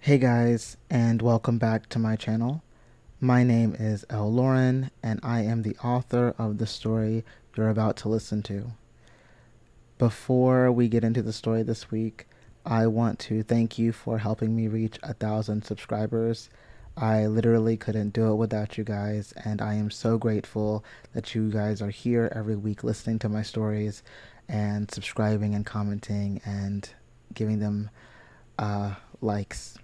Hey guys, and welcome back to my channel. My name is Lauren, and I am the author of the story you're about to listen to. Before we get into the story this week, I want to thank you for helping me reach 1,000 subscribers. I literally couldn't do it without you guys, and I am so grateful that you guys are here every week listening to my stories and subscribing and commenting and giving them likes.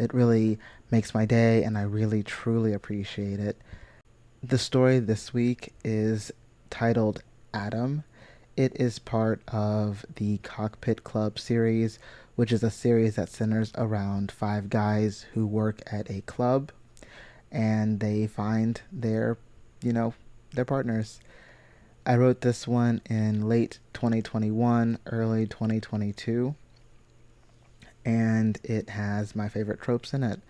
It really makes my day, and I really truly appreciate it. The story this week is titled Adam. It is part of the Cockpit Club series, which is a series that centers around five guys who work at a club and they find their partners. I wrote this one in late 2021, early 2022, and it has my favorite tropes in it.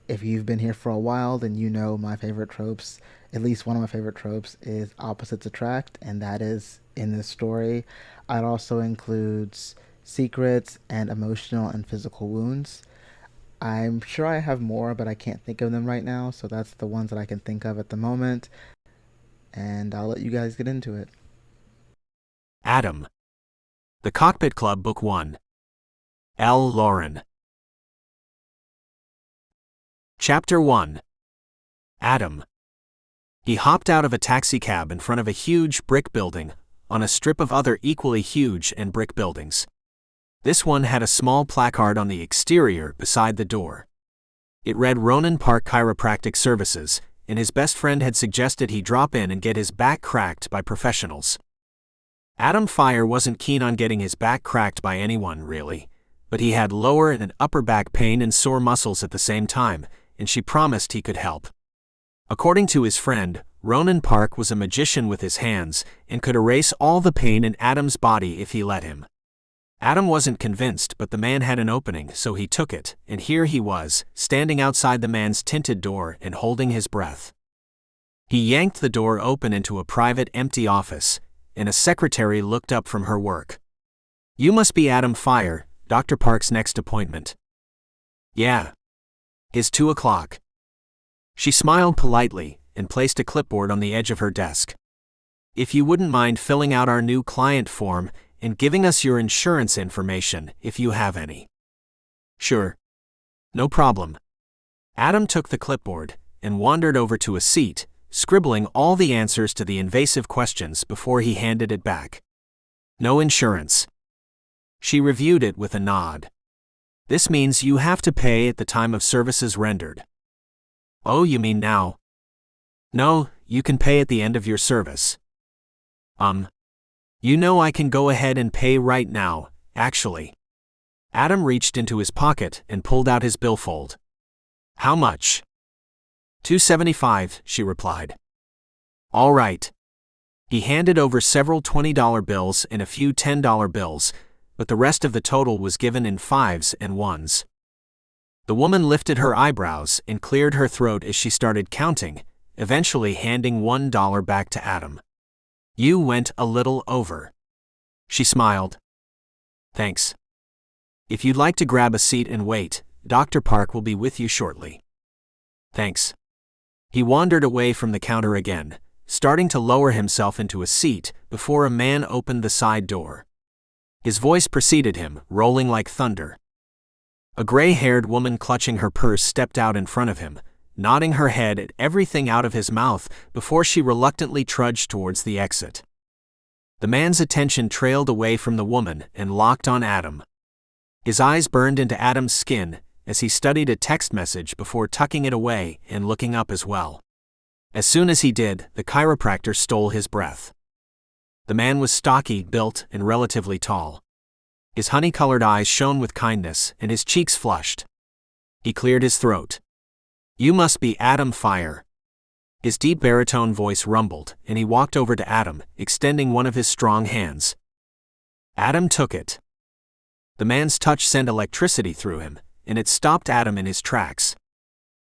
If you've been here for a while, then you know my favorite tropes. At least one of my favorite tropes is opposites attract, and that is in this story. It also includes secrets and emotional and physical wounds. I'm sure I have more, but I can't think of them right now, so that's the ones that I can think of at the moment, and I'll let you guys get into it. Adam. The Cockpit Club, Book 1. L. Lauren. Chapter 1. Adam. He hopped out of a taxicab in front of a huge brick building, on a strip of other equally huge and brick buildings. This one had a small placard on the exterior beside the door. It read Ronin Park Chiropractic Services, and his best friend had suggested he drop in and get his back cracked by professionals. Adam Fire wasn't keen on getting his back cracked by anyone, really, but he had lower and upper back pain and sore muscles at the same time, and she promised he could help. According to his friend, Ronin Park was a magician with his hands and could erase all the pain in Adam's body if he let him. Adam wasn't convinced, but the man had an opening, so he took it, and here he was, standing outside the man's tinted door and holding his breath. He yanked the door open into a private, empty office, and a secretary looked up from her work. "You must be Adam Fire, Dr. Park's next appointment." "Yeah. It's 2 o'clock. She smiled politely and placed a clipboard on the edge of her desk. "If you wouldn't mind filling out our new client form and giving us your insurance information, if you have any." "Sure. No problem." Adam took the clipboard and wandered over to a seat, scribbling all the answers to the invasive questions before he handed it back. "No insurance." She reviewed it with a nod. "This means you have to pay at the time of services rendered." "Oh, you mean now?" "No, you can pay at the end of your service." You know I can go ahead and pay right now, actually." Adam reached into his pocket and pulled out his billfold. "How much?" $275, she replied. "All right." He handed over several $20 bills and a few $10 bills, but the rest of the total was given in 5s and 1s. The woman lifted her eyebrows and cleared her throat as she started counting, eventually handing $1 back to Adam. "You went a little over." She smiled. "Thanks. If you'd like to grab a seat and wait, Dr. Park will be with you shortly." "Thanks." He wandered away from the counter again, starting to lower himself into a seat before a man opened the side door. His voice preceded him, rolling like thunder. A gray-haired woman clutching her purse stepped out in front of him, nodding her head at everything out of his mouth before she reluctantly trudged towards the exit. The man's attention trailed away from the woman and locked on Adam. His eyes burned into Adam's skin as he studied a text message before tucking it away and looking up as well. As soon as he did, the chiropractor stole his breath. The man was stocky, built, and relatively tall. His honey-colored eyes shone with kindness, and his cheeks flushed. He cleared his throat. "You must be Adam Fire." His deep baritone voice rumbled, and he walked over to Adam, extending one of his strong hands. Adam took it. The man's touch sent electricity through him, and it stopped Adam in his tracks.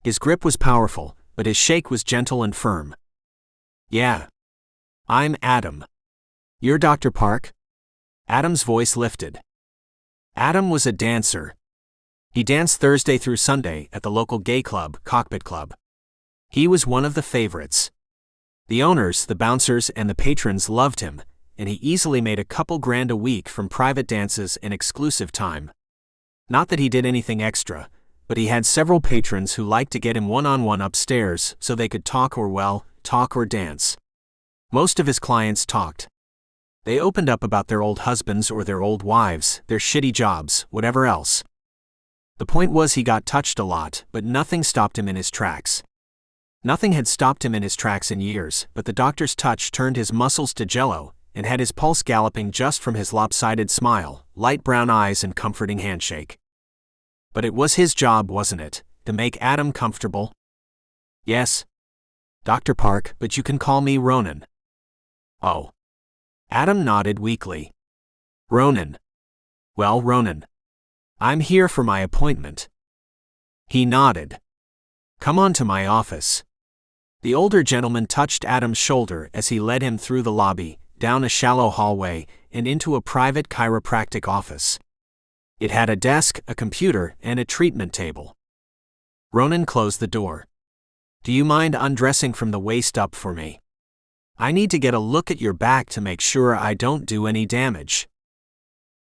His grip was powerful, but his shake was gentle and firm. "Yeah. I'm Adam. You're Dr. Park?" Adam's voice lifted. Adam was a dancer. He danced Thursday through Sunday at the local gay club, Cockpit Club. He was one of the favorites. The owners, the bouncers, and the patrons loved him, and he easily made a couple grand a week from private dances and exclusive time. Not that he did anything extra, but he had several patrons who liked to get him one-on-one upstairs so they could talk or dance. Most of his clients talked. They opened up about their old husbands or their old wives, their shitty jobs, whatever else. The point was he got touched a lot, but nothing stopped him in his tracks. Nothing had stopped him in his tracks in years, but the doctor's touch turned his muscles to jello and had his pulse galloping just from his lopsided smile, light brown eyes, and comforting handshake. But it was his job, wasn't it, to make Adam comfortable? Yes. Dr. Park, but you can call me Ronin. Oh. Adam nodded weakly. Ronin. Well, Ronin. I'm here for my appointment. He nodded. Come on to my office. The older gentleman touched Adam's shoulder as he led him through the lobby, down a shallow hallway, and into a private chiropractic office. It had a desk, a computer, and a treatment table. Ronin closed the door. Do you mind undressing from the waist up for me? I need to get a look at your back to make sure I don't do any damage.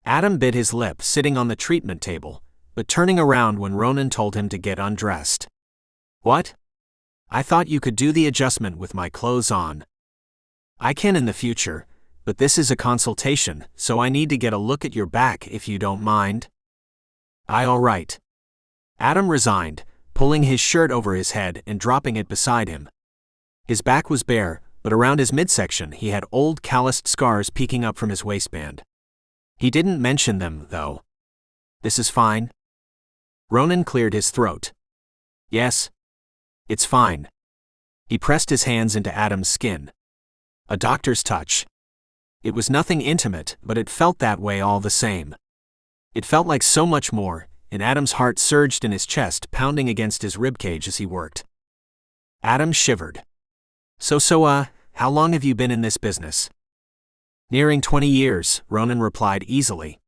Adam bit his lip sitting on the treatment table, but turning around when Ronin told him to get undressed. What? I thought you could do the adjustment with my clothes on. I can in the future, but this is a consultation, so I need to get a look at your back if you don't mind. All right. Adam resigned, pulling his shirt over his head and dropping it beside him. His back was bare, but around his midsection he had old calloused scars peeking up from his waistband. He didn't mention them, though. This is fine? Ronin cleared his throat. Yes. It's fine. He pressed his hands into Adam's skin. A doctor's touch. It was nothing intimate, but it felt that way all the same. It felt like so much more, and Adam's heart surged in his chest, pounding against his ribcage as he worked. Adam shivered. How long have you been in this business? Nearing 20 years, Ronin replied easily.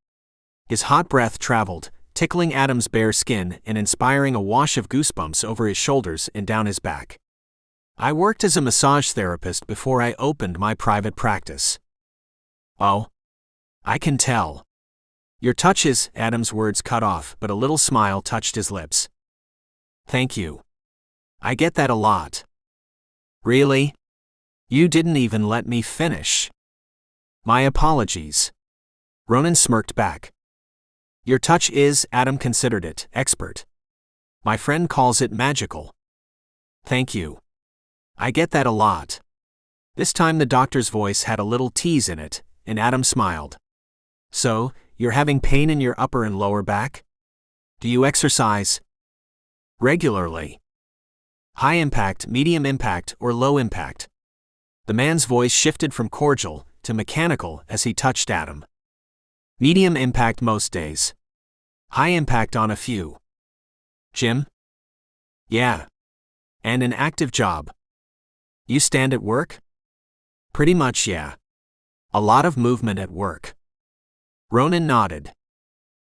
His hot breath traveled, tickling Adam's bare skin and inspiring a wash of goosebumps over his shoulders and down his back. I worked as a massage therapist before I opened my private practice. Oh. I can tell. Your touches, Adam's words cut off, but a little smile touched his lips. Thank you. I get that a lot. Really? You didn't even let me finish. My apologies. Ronin smirked back. Your touch is, Adam considered it, expert. My friend calls it magical. Thank you. I get that a lot. This time the doctor's voice had a little tease in it, and Adam smiled. So, you're having pain in your upper and lower back? Do you exercise? Regularly. High impact, medium impact, or low impact? The man's voice shifted from cordial to mechanical as he touched Adam. Medium impact most days. High impact on a few. Gym? Yeah. And an active job. You stand at work? Pretty much, yeah. A lot of movement at work. Ronin nodded.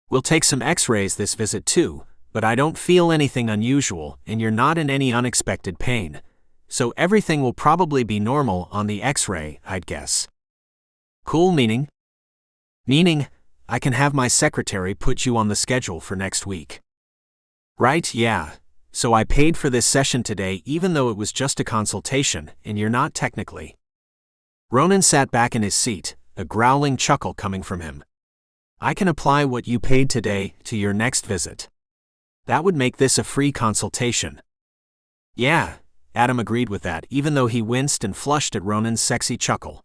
We'll take some x-rays this visit too, but I don't feel anything unusual and you're not in any unexpected pain, so everything will probably be normal on the x-ray, I'd guess. Cool, meaning? Meaning, I can have my secretary put you on the schedule for next week. Right, yeah. So I paid for this session today even though it was just a consultation and you're not technically. Ronin sat back in his seat, a growling chuckle coming from him. I can apply what you paid today to your next visit. That would make this a free consultation. Yeah, Adam agreed with that even though he winced and flushed at Ronin's sexy chuckle.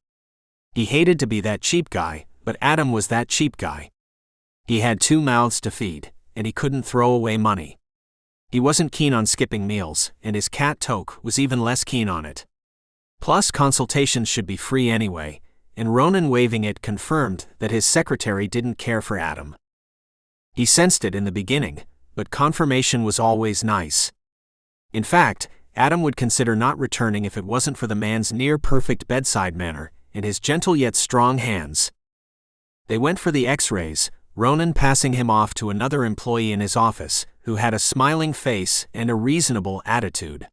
He hated to be that cheap guy, but Adam was that cheap guy. He had 2 mouths to feed, and he couldn't throw away money. He wasn't keen on skipping meals, and his cat Toke was even less keen on it. Plus, consultations should be free anyway, and Ronin waving it confirmed that his secretary didn't care for Adam. He sensed it in the beginning, but confirmation was always nice. In fact, Adam would consider not returning if it wasn't for the man's near-perfect bedside manner and his gentle yet strong hands. They went for the x-rays, Ronin passing him off to another employee in his office, who had a smiling face and a reasonable attitude.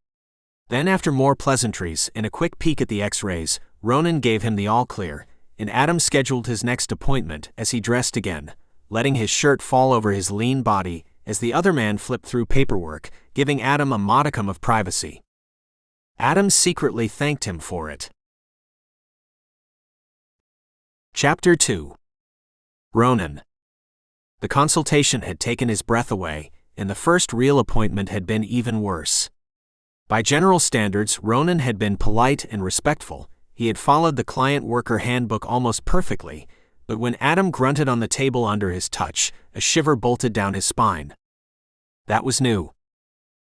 Then, after more pleasantries and a quick peek at the x-rays, Ronin gave him the all-clear, and Adam scheduled his next appointment as he dressed again, letting his shirt fall over his lean body as the other man flipped through paperwork, giving Adam a modicum of privacy. Adam secretly thanked him for it. Chapter 2. Ronin. The consultation had taken his breath away, and the first real appointment had been even worse. By general standards, Ronin had been polite and respectful. He had followed the client-worker handbook almost perfectly, but when Adam grunted on the table under his touch, a shiver bolted down his spine. That was new.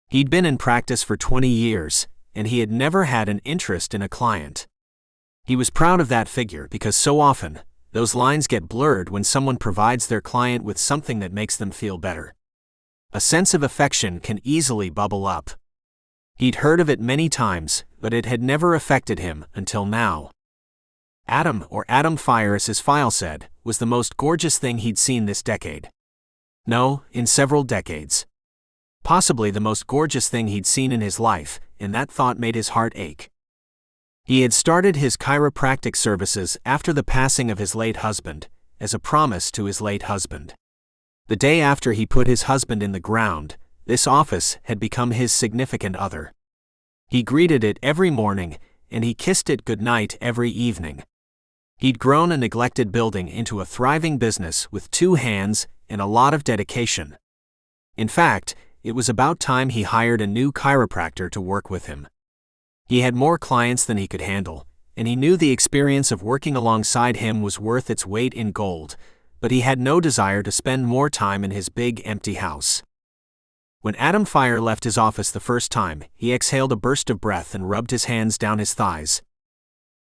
He'd been in practice for 20 years, and he had never had an interest in a client. He was proud of that figure because so often, those lines get blurred when someone provides their client with something that makes them feel better. A sense of affection can easily bubble up. He'd heard of it many times, but it had never affected him until now. Adam, or Adam Fire as his file said, was the most gorgeous thing he'd seen this decade. No, in several decades. Possibly the most gorgeous thing he'd seen in his life, and that thought made his heart ache. He had started his chiropractic services after the passing of his late husband, as a promise to his late husband. The day after he put his husband in the ground, this office had become his significant other. He greeted it every morning, and he kissed it goodnight every evening. He'd grown a neglected building into a thriving business with 2 hands and a lot of dedication. In fact, it was about time he hired a new chiropractor to work with him. He had more clients than he could handle, and he knew the experience of working alongside him was worth its weight in gold, but he had no desire to spend more time in his big empty house. When Adam Fire left his office the first time, he exhaled a burst of breath and rubbed his hands down his thighs.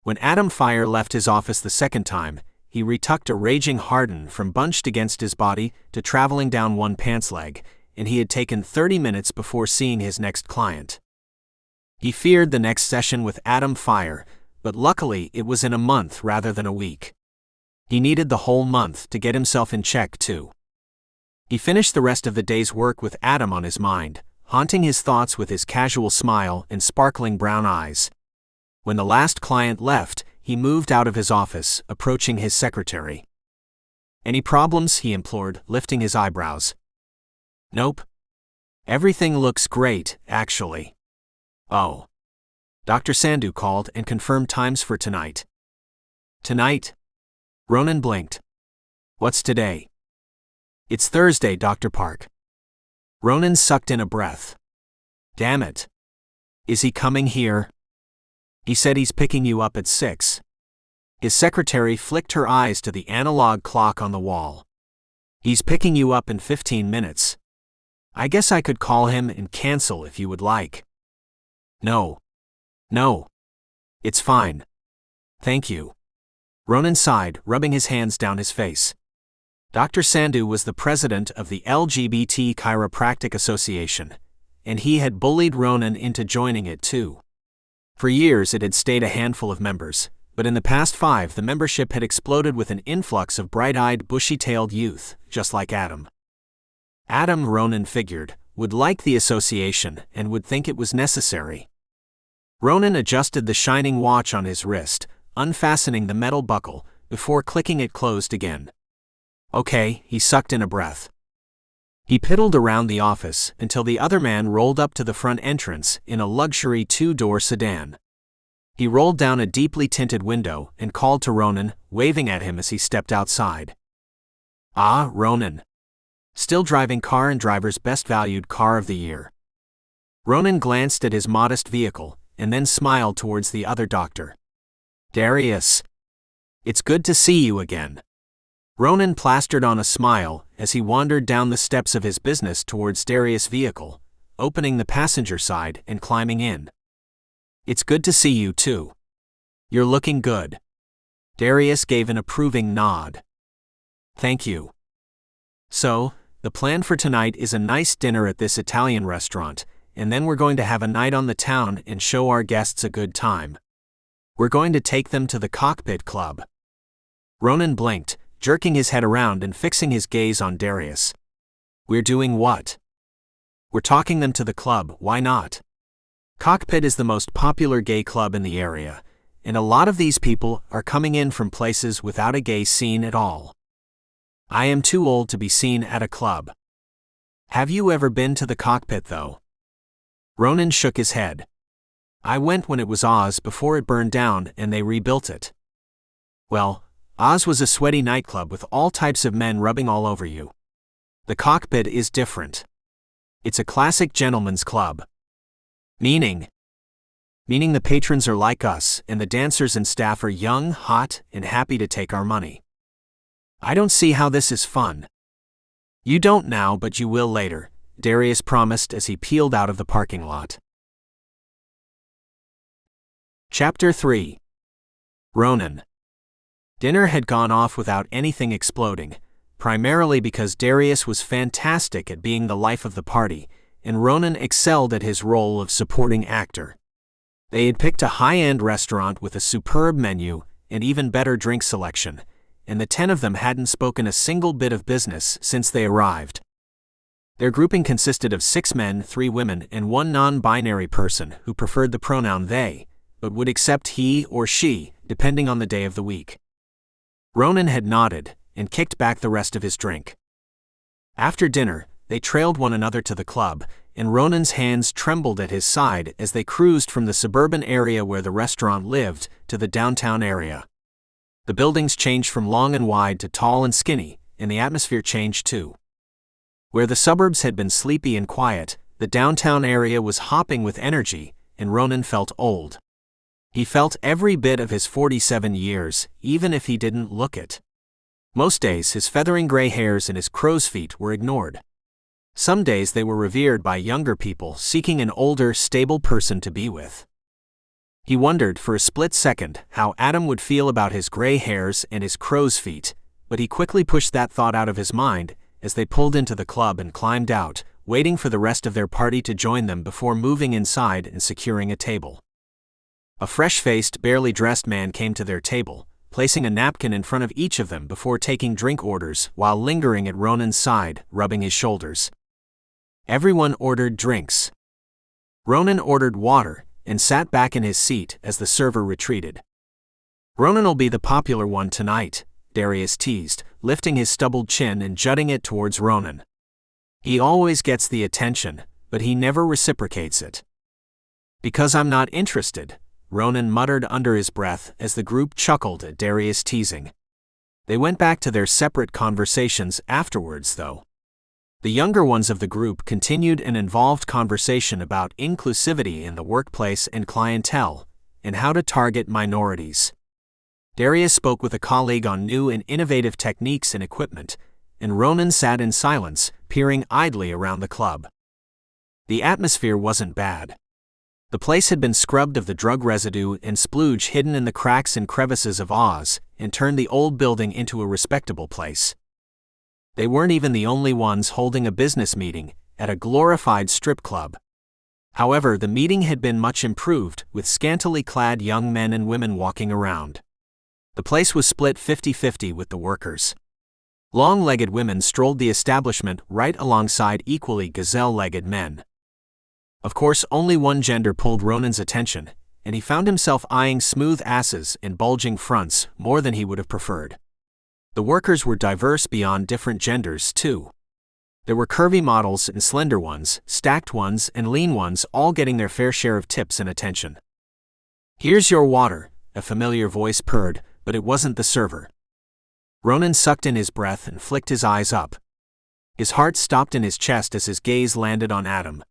When Adam Fire left his office the second time, he retucked a raging harden from bunched against his body to traveling down one pants leg, and he had taken 30 minutes before seeing his next client. He feared the next session with Adam Fire, but luckily it was in a month rather than a week. He needed the whole month to get himself in check too. He finished the rest of the day's work with Adam on his mind, haunting his thoughts with his casual smile and sparkling brown eyes. When the last client left, he moved out of his office, approaching his secretary. "Any problems?" he implored, lifting his eyebrows. "Nope. Everything looks great, actually." "Oh." Dr. Sandhu called and confirmed times for tonight. "Tonight?" Ronin blinked. "What's today?" "It's Thursday, Dr. Park." Ronin sucked in a breath. "Damn it. Is he coming here?" "He said he's picking you up at 6. His secretary flicked her eyes to the analog clock on the wall. "He's picking you up in 15 minutes. I guess I could call him and cancel if you would like." No. It's fine. Thank you." Ronin sighed, rubbing his hands down his face. Dr. Sandhu was the president of the LGBT Chiropractic Association, and he had bullied Ronin into joining it too. For years it had stayed a handful of members, but in the past 5 the membership had exploded with an influx of bright-eyed, bushy-tailed youth, just like Adam. Adam, Ronin figured, would like the association and would think it was necessary. Ronin adjusted the shining watch on his wrist, unfastening the metal buckle, before clicking it closed again. "Okay," he sucked in a breath. He piddled around the office until the other man rolled up to the front entrance in a luxury 2-door sedan. He rolled down a deeply tinted window and called to Ronin, waving at him as he stepped outside. "Ah, Ronin. Still driving car and driver's best valued car of the year." Ronin glanced at his modest vehicle, and then smiled towards the other doctor. "Darius. It's good to see you again." Ronin plastered on a smile as he wandered down the steps of his business towards Darius' vehicle, opening the passenger side and climbing in. "It's good to see you too. You're looking good." Darius gave an approving nod. "Thank you. So, the plan for tonight is a nice dinner at this Italian restaurant, and then we're going to have a night on the town and show our guests a good time. We're going to take them to the Cockpit Club." Ronin blinked, jerking his head around and fixing his gaze on Darius. "We're doing what?" "We're talking them to the club, why not? Cockpit is the most popular gay club in the area, and a lot of these people are coming in from places without a gay scene at all. I am too old to be seen at a club." "Have you ever been to the Cockpit though?" Ronin shook his head. "I went when it was Oz before it burned down and they rebuilt it." "Well, Oz was a sweaty nightclub with all types of men rubbing all over you. The Cockpit is different. It's a classic gentleman's club." "Meaning?" "Meaning the patrons are like us and the dancers and staff are young, hot, and happy to take our money." "I don't see how this is fun." "You don't now, but you will later," Darius promised as he peeled out of the parking lot. Chapter 3. Ronin. Dinner had gone off without anything exploding, primarily because Darius was fantastic at being the life of the party, and Ronin excelled at his role of supporting actor. They had picked a high-end restaurant with a superb menu and even better drink selection, and the 10 of them hadn't spoken a single bit of business since they arrived. Their grouping consisted of 6 men, 3 women, and 1 non-binary person who preferred the pronoun they, but would accept he or she, depending on the day of the week. Ronin had nodded and kicked back the rest of his drink. After dinner, they trailed one another to the club, and Ronin's hands trembled at his side as they cruised from the suburban area where the restaurant lived to the downtown area. The buildings changed from long and wide to tall and skinny, and the atmosphere changed too. Where the suburbs had been sleepy and quiet, the downtown area was hopping with energy, and Ronin felt old. He felt every bit of his 47 years, even if he didn't look it. Most days his feathering gray hairs and his crow's feet were ignored. Some days they were revered by younger people seeking an older, stable person to be with. He wondered for a split second how Adam would feel about his gray hairs and his crow's feet, but he quickly pushed that thought out of his mind as they pulled into the club and climbed out, waiting for the rest of their party to join them before moving inside and securing a table. A fresh-faced, barely dressed man came to their table, placing a napkin in front of each of them before taking drink orders while lingering at Ronin's side, rubbing his shoulders. Everyone ordered drinks. Ronin ordered water and sat back in his seat as the server retreated. "Ronin'll be the popular one tonight," Darius teased, lifting his stubbled chin and jutting it towards Ronin. "He always gets the attention, but he never reciprocates it." "Because I'm not interested," Ronin muttered under his breath as the group chuckled at Darius' teasing. They went back to their separate conversations afterwards, though. The younger ones of the group continued an involved conversation about inclusivity in the workplace and clientele, and how to target minorities. Darius spoke with a colleague on new and innovative techniques and equipment, and Ronin sat in silence, peering idly around the club. The atmosphere wasn't bad. The place had been scrubbed of the drug residue and splooge hidden in the cracks and crevices of Oz, and turned the old building into a respectable place. They weren't even the only ones holding a business meeting at a glorified strip club. However, the meeting had been much improved, with scantily clad young men and women walking around. The place was split 50-50 with the workers. Long-legged women strolled the establishment right alongside equally gazelle-legged men. Of course, only one gender pulled Ronin's attention, and he found himself eyeing smooth asses and bulging fronts more than he would have preferred. The workers were diverse beyond different genders, too. There were curvy models and slender ones, stacked ones and lean ones, all getting their fair share of tips and attention. "Here's your water," a familiar voice purred, but it wasn't the server. Ronin sucked in his breath and flicked his eyes up. His heart stopped in his chest as his gaze landed on Adam.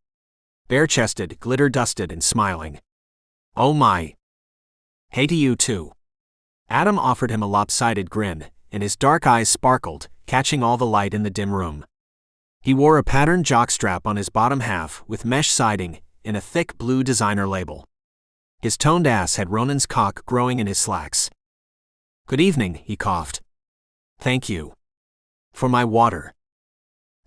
Bare-chested, glitter-dusted, and smiling. "Oh my. Hey to you too." Adam offered him a lopsided grin, and his dark eyes sparkled, catching all the light in the dim room. He wore a patterned jockstrap on his bottom half with mesh siding and a thick blue designer label. His toned ass had Ronin's cock growing in his slacks. "Good evening," he coughed. "Thank you. For my water."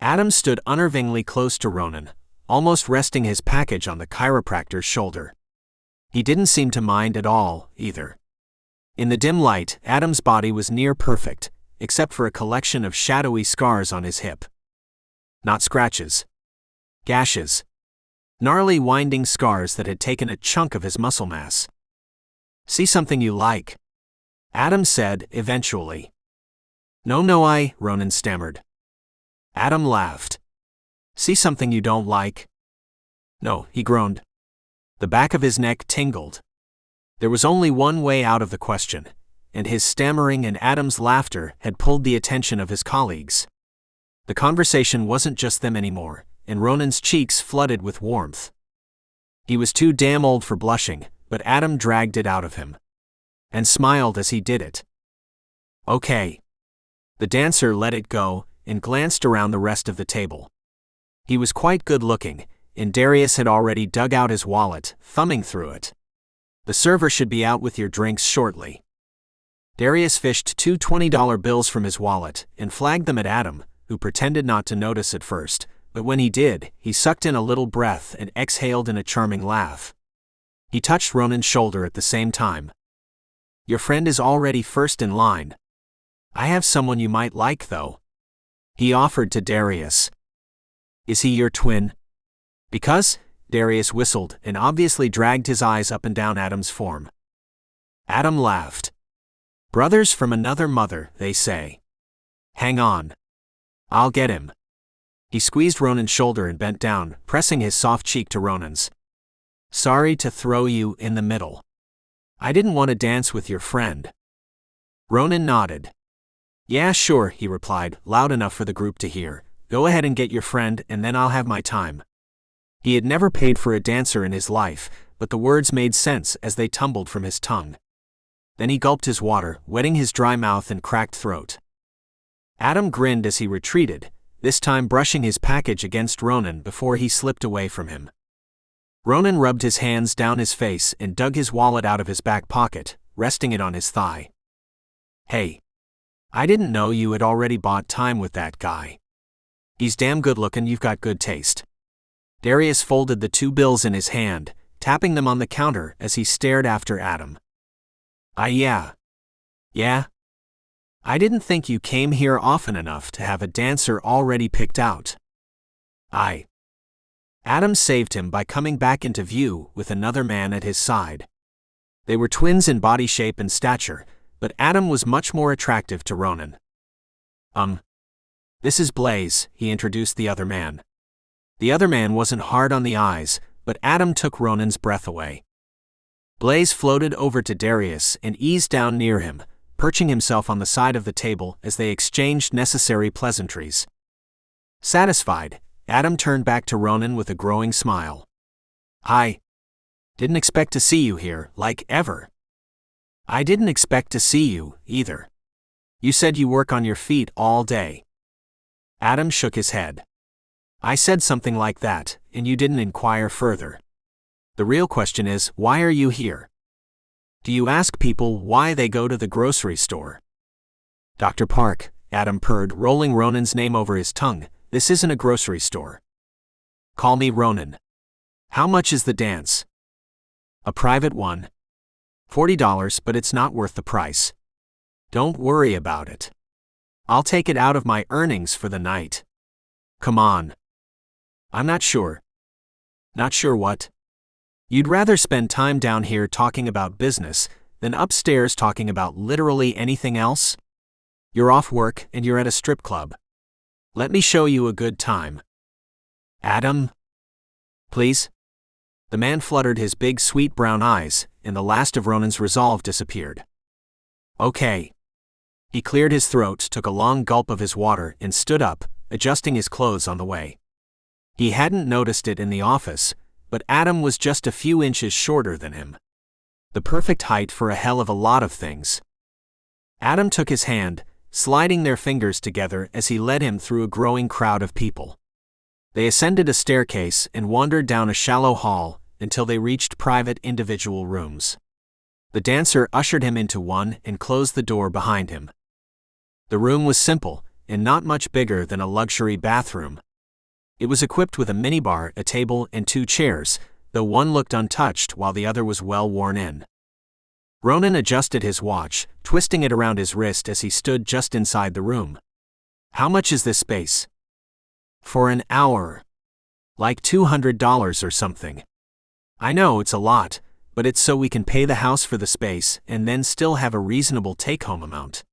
Adam stood unnervingly close to Ronin, almost resting his package on the chiropractor's shoulder. He didn't seem to mind at all, either. In the dim light, Adam's body was near perfect, except for a collection of shadowy scars on his hip. Not scratches. Gashes. Gnarly winding scars that had taken a chunk of his muscle mass. "See something you like?" Adam said, eventually. No, Ronin stammered. Adam laughed. "See something you don't like?" "No," he groaned. The back of his neck tingled. There was only one way out of the question, and his stammering and Adam's laughter had pulled the attention of his colleagues. The conversation wasn't just them anymore, and Ronin's cheeks flooded with warmth. He was too damn old for blushing, but Adam dragged it out of him. And smiled as he did it. "Okay." The dancer let it go, and glanced around the rest of the table. He was quite good-looking, and Darius had already dug out his wallet, thumbing through it. "The server should be out with your drinks shortly." Darius fished two $20 bills from his wallet, and flagged them at Adam, who pretended not to notice at first, but when he did, he sucked in a little breath and exhaled in a charming laugh. He touched Ronin's shoulder at the same time. "Your friend is already first in line. I have someone you might like, though." He offered to Darius. "Is he your twin?" "Because?" Darius whistled and obviously dragged his eyes up and down Adam's form. Adam laughed. "Brothers from another mother, they say. Hang on. I'll get him." He squeezed Ronin's shoulder and bent down, pressing his soft cheek to Ronin's. "Sorry to throw you in the middle. I didn't want to dance with your friend." Ronin nodded. "Yeah, sure," he replied, loud enough for the group to hear. "Go ahead and get your friend, and then I'll have my time." He had never paid for a dancer in his life, but the words made sense as they tumbled from his tongue. Then he gulped his water, wetting his dry mouth and cracked throat. Adam grinned as he retreated, this time brushing his package against Ronin before he slipped away from him. Ronin rubbed his hands down his face and dug his wallet out of his back pocket, resting it on his thigh. "Hey. I didn't know you had already bought time with that guy. He's damn good looking, you've got good taste." Darius folded the two bills in his hand, tapping them on the counter as he stared after Adam. Yeah. I didn't think you came here often enough to have a dancer already picked out." Adam saved him by coming back into view with another man at his side. They were twins in body shape and stature, but Adam was much more attractive to Ronin. This is Blaze," he introduced the other man. The other man wasn't hard on the eyes, but Adam took Ronin's breath away. Blaze floated over to Darius and eased down near him, perching himself on the side of the table as they exchanged necessary pleasantries. Satisfied, Adam turned back to Ronin with a growing smile. "I didn't expect to see you here, like ever." "I didn't expect to see you, either. You said you work on your feet all day." Adam shook his head. "I said something like that, and you didn't inquire further. The real question is, why are you here? Do you ask people why they go to the grocery store?" "Dr. Park," Adam purred, rolling Ronin's name over his tongue, "this isn't a grocery store. Call me Ronin. How much is the dance?" "A private one. $40, but it's not worth the price." "Don't worry about it. I'll take it out of my earnings for the night." "Come on." "I'm not sure." "Not sure what?" "You'd rather spend time down here talking about business than upstairs talking about literally anything else? You're off work and you're at a strip club. Let me show you a good time." "Adam? Please?" The man fluttered his big sweet brown eyes, and the last of Ronin's resolve disappeared. "Okay." He cleared his throat, took a long gulp of his water, and stood up, adjusting his clothes on the way. He hadn't noticed it in the office, but Adam was just a few inches shorter than him. The perfect height for a hell of a lot of things. Adam took his hand, sliding their fingers together as he led him through a growing crowd of people. They ascended a staircase and wandered down a shallow hall until they reached private individual rooms. The dancer ushered him into one and closed the door behind him. The room was simple, and not much bigger than a luxury bathroom. It was equipped with a minibar, a table, and two chairs, though one looked untouched while the other was well worn in. Ronin adjusted his watch, twisting it around his wrist as he stood just inside the room. How much is this space? For an hour. Like $200 or something. I know it's a lot, but it's so we can pay the house for the space and then still have a reasonable take-home amount.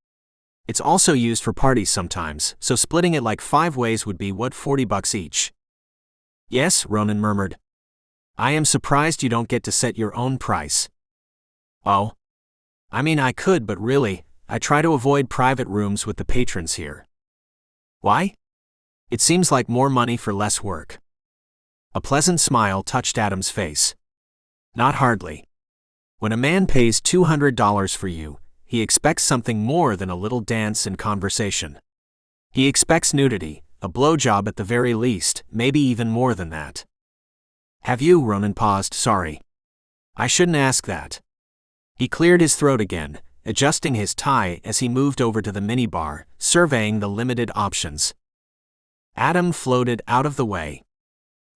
It's also used for parties sometimes, so splitting it like 5 ways would be what, $40 each. Yes, Ronin murmured. I am surprised you don't get to set your own price. Oh? I mean, I could, but really, I try to avoid private rooms with the patrons here. Why? It seems like more money for less work. A pleasant smile touched Adam's face. Not hardly. When a man pays $200 for you, he expects something more than a little dance and conversation. He expects nudity, a blowjob at the very least, maybe even more than that. Have you? Ronin paused. Sorry. I shouldn't ask that. He cleared his throat again, adjusting his tie as he moved over to the minibar, surveying the limited options. Adam floated out of the way.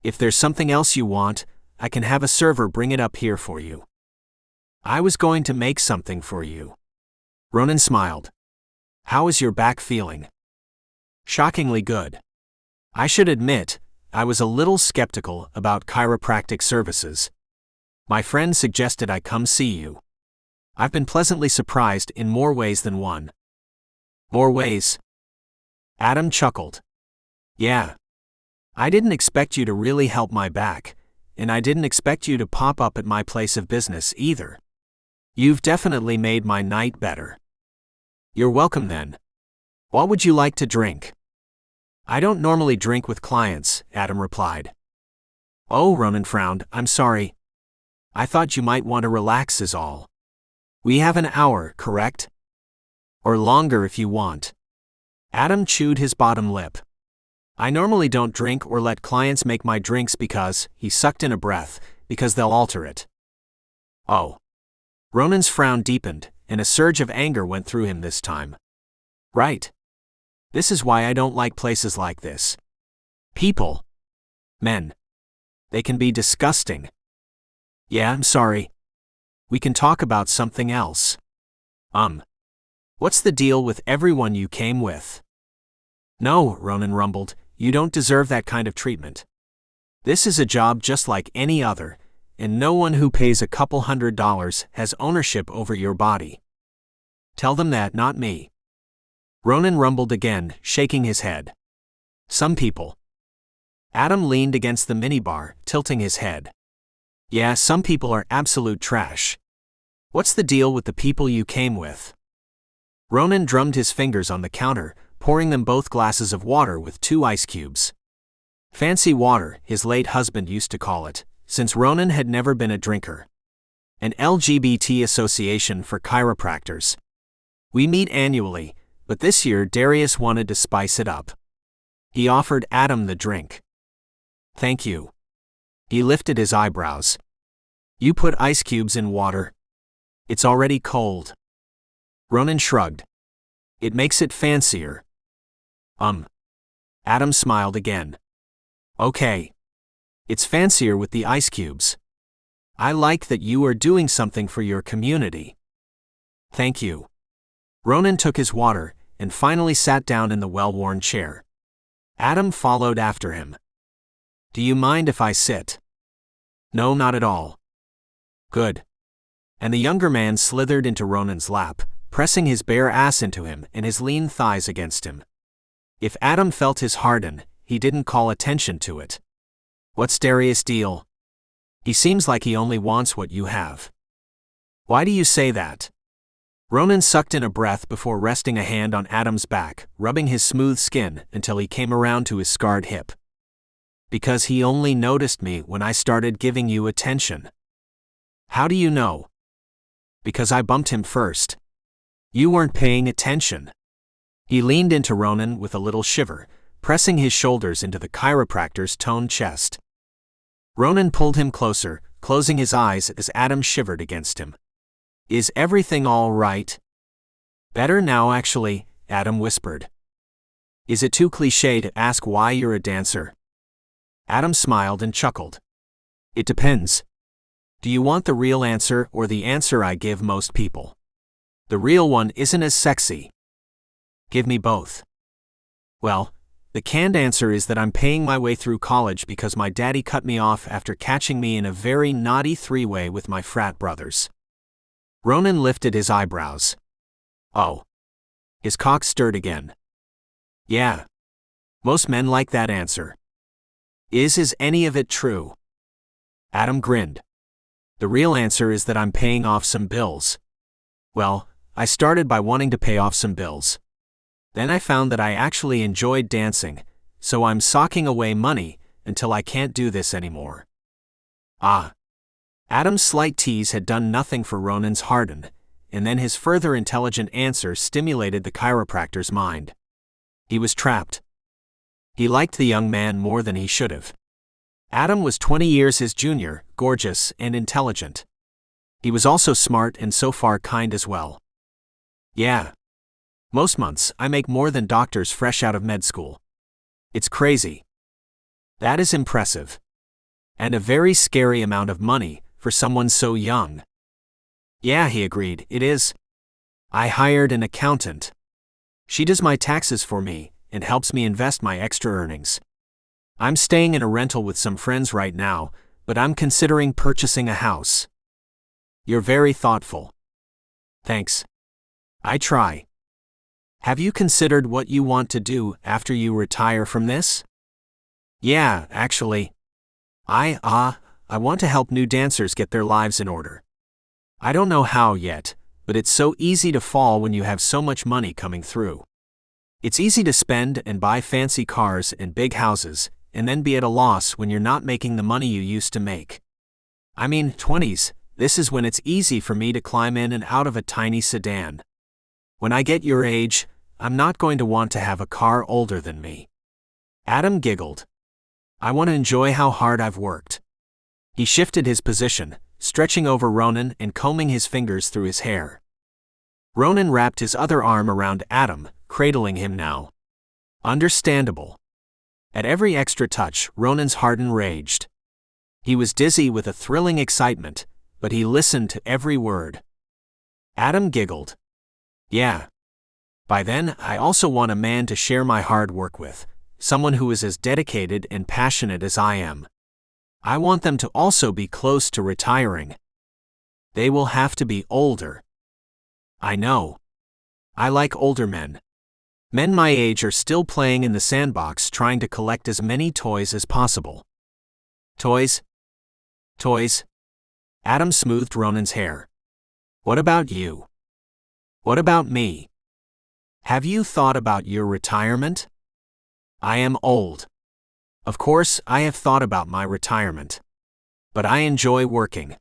If there's something else you want, I can have a server bring it up here for you. I was going to make something for you. Ronin smiled. How is your back feeling? Shockingly good. I should admit, I was a little skeptical about chiropractic services. My friend suggested I come see you. I've been pleasantly surprised in more ways than one. More ways? Adam chuckled. Yeah. I didn't expect you to really help my back, and I didn't expect you to pop up at my place of business either. You've definitely made my night better. You're welcome then. What would you like to drink? I don't normally drink with clients, Adam replied. Oh, Ronin frowned. I'm sorry. I thought you might want to relax is all. We have an hour, correct? Or longer if you want. Adam chewed his bottom lip. I normally don't drink or let clients make my drinks because, he sucked in a breath, because they'll alter it. Oh. Ronin's frown deepened, and a surge of anger went through him this time. Right. This is why I don't like places like this. People. Men. They can be disgusting. Yeah, I'm sorry. We can talk about something else. What's the deal with everyone you came with? No, Ronin rumbled, you don't deserve that kind of treatment. This is a job just like any other, and no one who pays a couple $100 has ownership over your body. Tell them that, not me. Ronin rumbled again, shaking his head. Some people. Adam leaned against the minibar, tilting his head. Yeah, some people are absolute trash. What's the deal with the people you came with? Ronin drummed his fingers on the counter, pouring them both glasses of water with 2 ice cubes. Fancy water, his late husband used to call it, since Ronin had never been a drinker. An LGBT association for chiropractors. We meet annually, but this year Darius wanted to spice it up. He offered Adam the drink. Thank you. He lifted his eyebrows. You put ice cubes in water? It's already cold. Ronin shrugged. It makes it fancier. Adam smiled again. Okay. It's fancier with the ice cubes. I like that you are doing something for your community. Thank you. Ronin took his water and finally sat down in the well-worn chair. Adam followed after him. Do you mind if I sit? No, not at all. Good. And the younger man slithered into Ronin's lap, pressing his bare ass into him and his lean thighs against him. If Adam felt his harden, he didn't call attention to it. What's Darius' deal? He seems like he only wants what you have. Why do you say that? Ronin sucked in a breath before resting a hand on Adam's back, rubbing his smooth skin until he came around to his scarred hip. Because he only noticed me when I started giving you attention. How do you know? Because I bumped him first. You weren't paying attention. He leaned into Ronin with a little shiver, pressing his shoulders into the chiropractor's toned chest. Ronin pulled him closer, closing his eyes as Adam shivered against him. Is everything all right? Better now, actually, Adam whispered. Is it too cliché to ask why you're a dancer? Adam smiled and chuckled. It depends. Do you want the real answer or the answer I give most people? The real one isn't as sexy. Give me both. Well, the canned answer is that I'm paying my way through college because my daddy cut me off after catching me in a very naughty three-way with my frat brothers. Ronin lifted his eyebrows. Oh. His cock stirred again. Yeah. Most men like that answer. Is any of it true? Adam grinned. The real answer is that I'm paying off some bills. Well, I started by wanting to pay off some bills. Then I found that I actually enjoyed dancing, so I'm socking away money until I can't do this anymore. Ah. Adam's slight tease had done nothing for Ronin's harden, and then his further intelligent answer stimulated the chiropractor's mind. He was trapped. He liked the young man more than he should have. Adam was 20 years his junior, gorgeous and intelligent. He was also smart and so far kind as well. Yeah. Most months, I make more than doctors fresh out of med school. It's crazy. That is impressive. And a very scary amount of money for someone so young. Yeah, he agreed, it is. I hired an accountant. She does my taxes for me and helps me invest my extra earnings. I'm staying in a rental with some friends right now, but I'm considering purchasing a house. You're very thoughtful. Thanks. I try. Have you considered what you want to do after you retire from this? Yeah, actually. I want to help new dancers get their lives in order. I don't know how yet, but it's so easy to fall when you have so much money coming through. It's easy to spend and buy fancy cars and big houses, and then be at a loss when you're not making the money you used to make. I mean, 20s, this is when it's easy for me to climb in and out of a tiny sedan. When I get your age, I'm not going to want to have a car older than me. Adam giggled. I want to enjoy how hard I've worked. He shifted his position, stretching over Ronin and combing his fingers through his hair. Ronin wrapped his other arm around Adam, cradling him now. Understandable. At every extra touch, Ronin's harden raged. He was dizzy with a thrilling excitement, but he listened to every word. Adam giggled. Yeah. By then, I also want a man to share my hard work with, someone who is as dedicated and passionate as I am. I want them to also be close to retiring. They will have to be older. I know. I like older men. Men my age are still playing in the sandbox trying to collect as many toys as possible. Toys? Toys? Adam smoothed Ronin's hair. What about you? What about me? Have you thought about your retirement? I am old. Of course, I have thought about my retirement. But I enjoy working.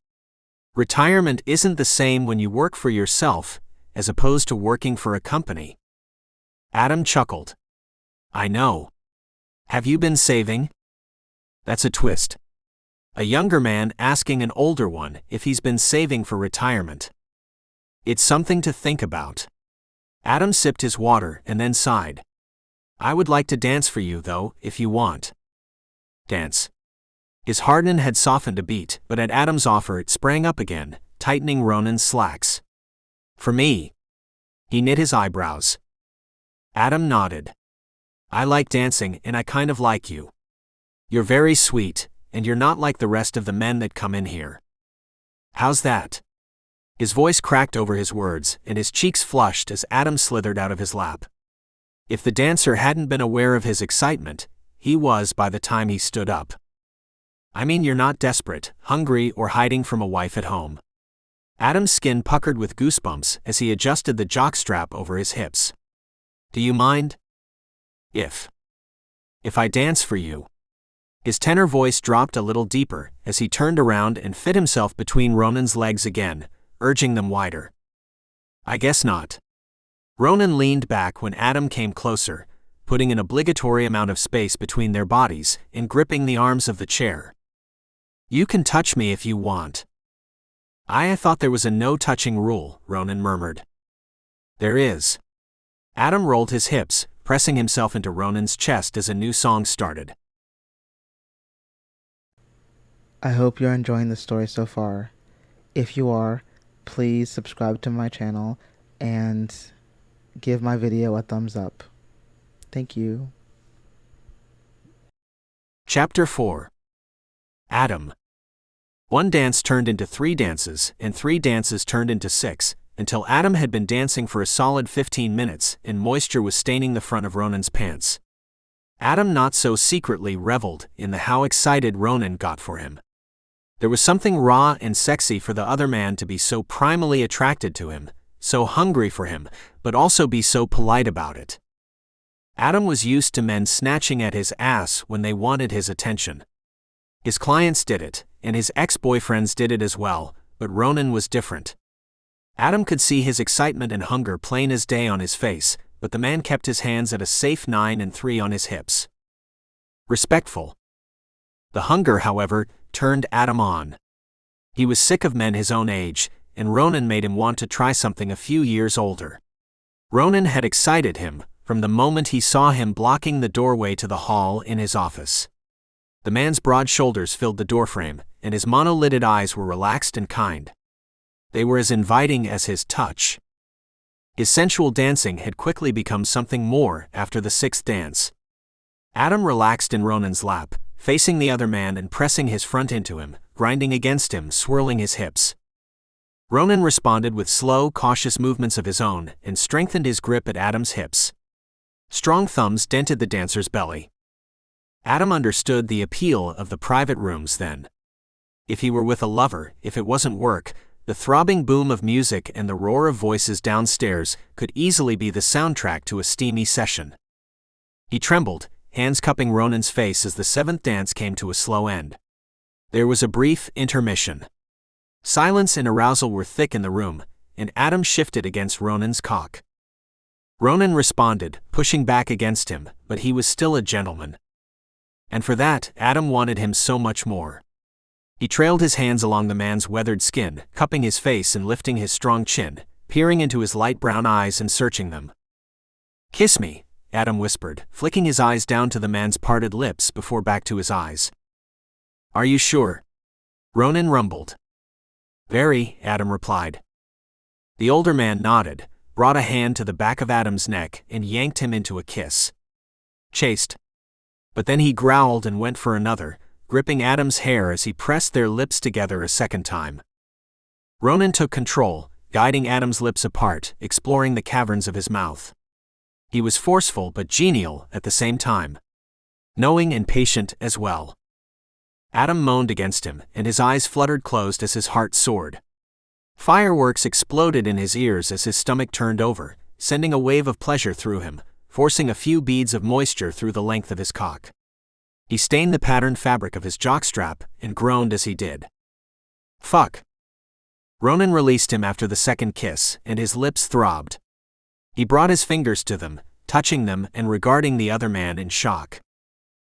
Retirement isn't the same when you work for yourself, as opposed to working for a company. Adam chuckled. I know. Have you been saving? That's a twist. A younger man asking an older one if he's been saving for retirement. It's something to think about. Adam sipped his water and then sighed. I would like to dance for you, though, if you want. Dance. His harden had softened a beat, but at Adam's offer it sprang up again, tightening Ronin's slacks. For me. He knit his eyebrows. Adam nodded. I like dancing and I kind of like you. You're very sweet, and you're not like the rest of the men that come in here. How's that? His voice cracked over his words, and his cheeks flushed as Adam slithered out of his lap. If the dancer hadn't been aware of his excitement, he was by the time he stood up. I mean, you're not desperate, hungry, or hiding from a wife at home. Adam's skin puckered with goosebumps as he adjusted the jockstrap over his hips. Do you mind? If I dance for you. His tenor voice dropped a little deeper as he turned around and fit himself between Ronin's legs again, urging them wider. I guess not. Ronin leaned back when Adam came closer, putting an obligatory amount of space between their bodies and gripping the arms of the chair. You can touch me if you want. I thought there was a no-touching rule, Ronin murmured. There is. Adam rolled his hips, pressing himself into Ronin's chest as a new song started. I hope you're enjoying the story so far. If you are, please subscribe to my channel and give my video a thumbs up. Thank you. Chapter 4. Adam. One dance turned into 3 dances, and 3 dances turned into 6, until Adam had been dancing for a solid 15 minutes, and moisture was staining the front of Ronin's pants. Adam not so secretly reveled in the how excited Ronin got for him. There was something raw and sexy for the other man to be so primally attracted to him, so hungry for him, but also be so polite about it. Adam was used to men snatching at his ass when they wanted his attention. His clients did it, and his ex-boyfriends did it as well, but Ronin was different. Adam could see his excitement and hunger plain as day on his face, but the man kept his hands at a safe 9 and 3 on his hips. Respectful. The hunger, however, turned Adam on. He was sick of men his own age, and Ronin made him want to try something a few years older. Ronin had excited him from the moment he saw him blocking the doorway to the hall in his office. The man's broad shoulders filled the doorframe, and his monolithed eyes were relaxed and kind. They were as inviting as his touch. His sensual dancing had quickly become something more after the 6th dance. Adam relaxed in Ronin's lap, facing the other man and pressing his front into him, grinding against him, swirling his hips. Ronin responded with slow, cautious movements of his own and strengthened his grip at Adam's hips. Strong thumbs dented the dancer's belly. Adam understood the appeal of the private rooms then. If he were with a lover, if it wasn't work, the throbbing boom of music and the roar of voices downstairs could easily be the soundtrack to a steamy session. He trembled, hands cupping Ronin's face as the 7th dance came to a slow end. There was a brief intermission. Silence and arousal were thick in the room, and Adam shifted against Ronin's cock. Ronin responded, pushing back against him, but he was still a gentleman. And for that, Adam wanted him so much more. He trailed his hands along the man's weathered skin, cupping his face and lifting his strong chin, peering into his light brown eyes and searching them. "Kiss me," Adam whispered, flicking his eyes down to the man's parted lips before back to his eyes. "Are you sure?" Ronin rumbled. "Very," Adam replied. The older man nodded, brought a hand to the back of Adam's neck and yanked him into a kiss. Chaste. But then he growled and went for another, gripping Adam's hair as he pressed their lips together a second time. Ronin took control, guiding Adam's lips apart, exploring the caverns of his mouth. He was forceful but genial at the same time. Knowing and patient as well. Adam moaned against him, and his eyes fluttered closed as his heart soared. Fireworks exploded in his ears as his stomach turned over, sending a wave of pleasure through him, forcing a few beads of moisture through the length of his cock. He stained the patterned fabric of his jockstrap and groaned as he did. "Fuck." Ronin released him after the 2nd kiss, and his lips throbbed. He brought his fingers to them, touching them and regarding the other man in shock.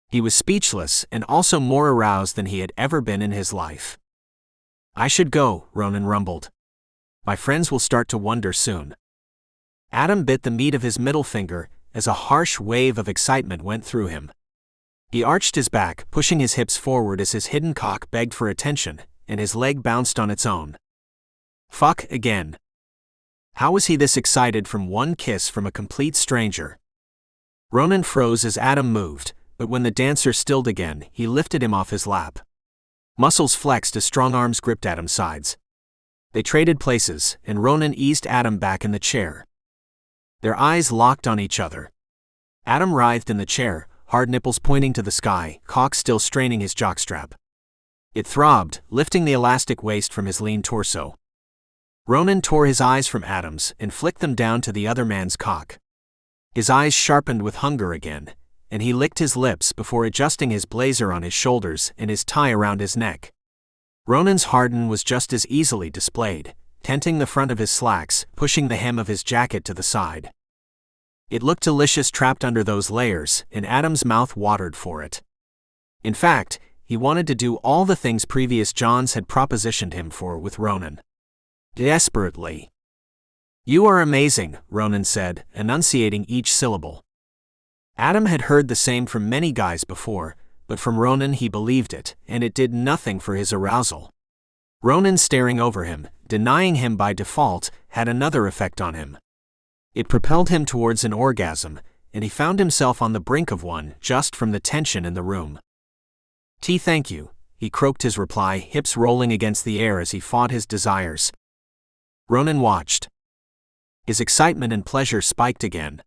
He was speechless and also more aroused than he had ever been in his life. "I should go," Ronin rumbled. "My friends will start to wonder soon." Adam bit the meat of his middle finger as a harsh wave of excitement went through him. He arched his back, pushing his hips forward as his hidden cock begged for attention, and his leg bounced on its own. Fuck again. How was he this excited from one kiss from a complete stranger? Ronin froze as Adam moved, but when the dancer stilled again, he lifted him off his lap. Muscles flexed as strong arms gripped Adam's sides. They traded places, and Ronin eased Adam back in the chair. Their eyes locked on each other. Adam writhed in the chair, hard nipples pointing to the sky, cock still straining his jockstrap. It throbbed, lifting the elastic waist from his lean torso. Ronin tore his eyes from Adam's and flicked them down to the other man's cock. His eyes sharpened with hunger again, and he licked his lips before adjusting his blazer on his shoulders and his tie around his neck. Ronin's harden was just as easily displayed, tenting the front of his slacks, pushing the hem of his jacket to the side. It looked delicious trapped under those layers, and Adam's mouth watered for it. In fact, he wanted to do all the things previous Johns had propositioned him for with Ronin. Desperately. "You are amazing," Ronin said, enunciating each syllable. Adam had heard the same from many guys before, but from Ronin he believed it, and it did nothing for his arousal. Ronin staring over him, denying him by default, had another effect on him. It propelled him towards an orgasm, and he found himself on the brink of one just from the tension in the room. Thank you, he croaked his reply, hips rolling against the air as he fought his desires. Ronin watched. His excitement and pleasure spiked again.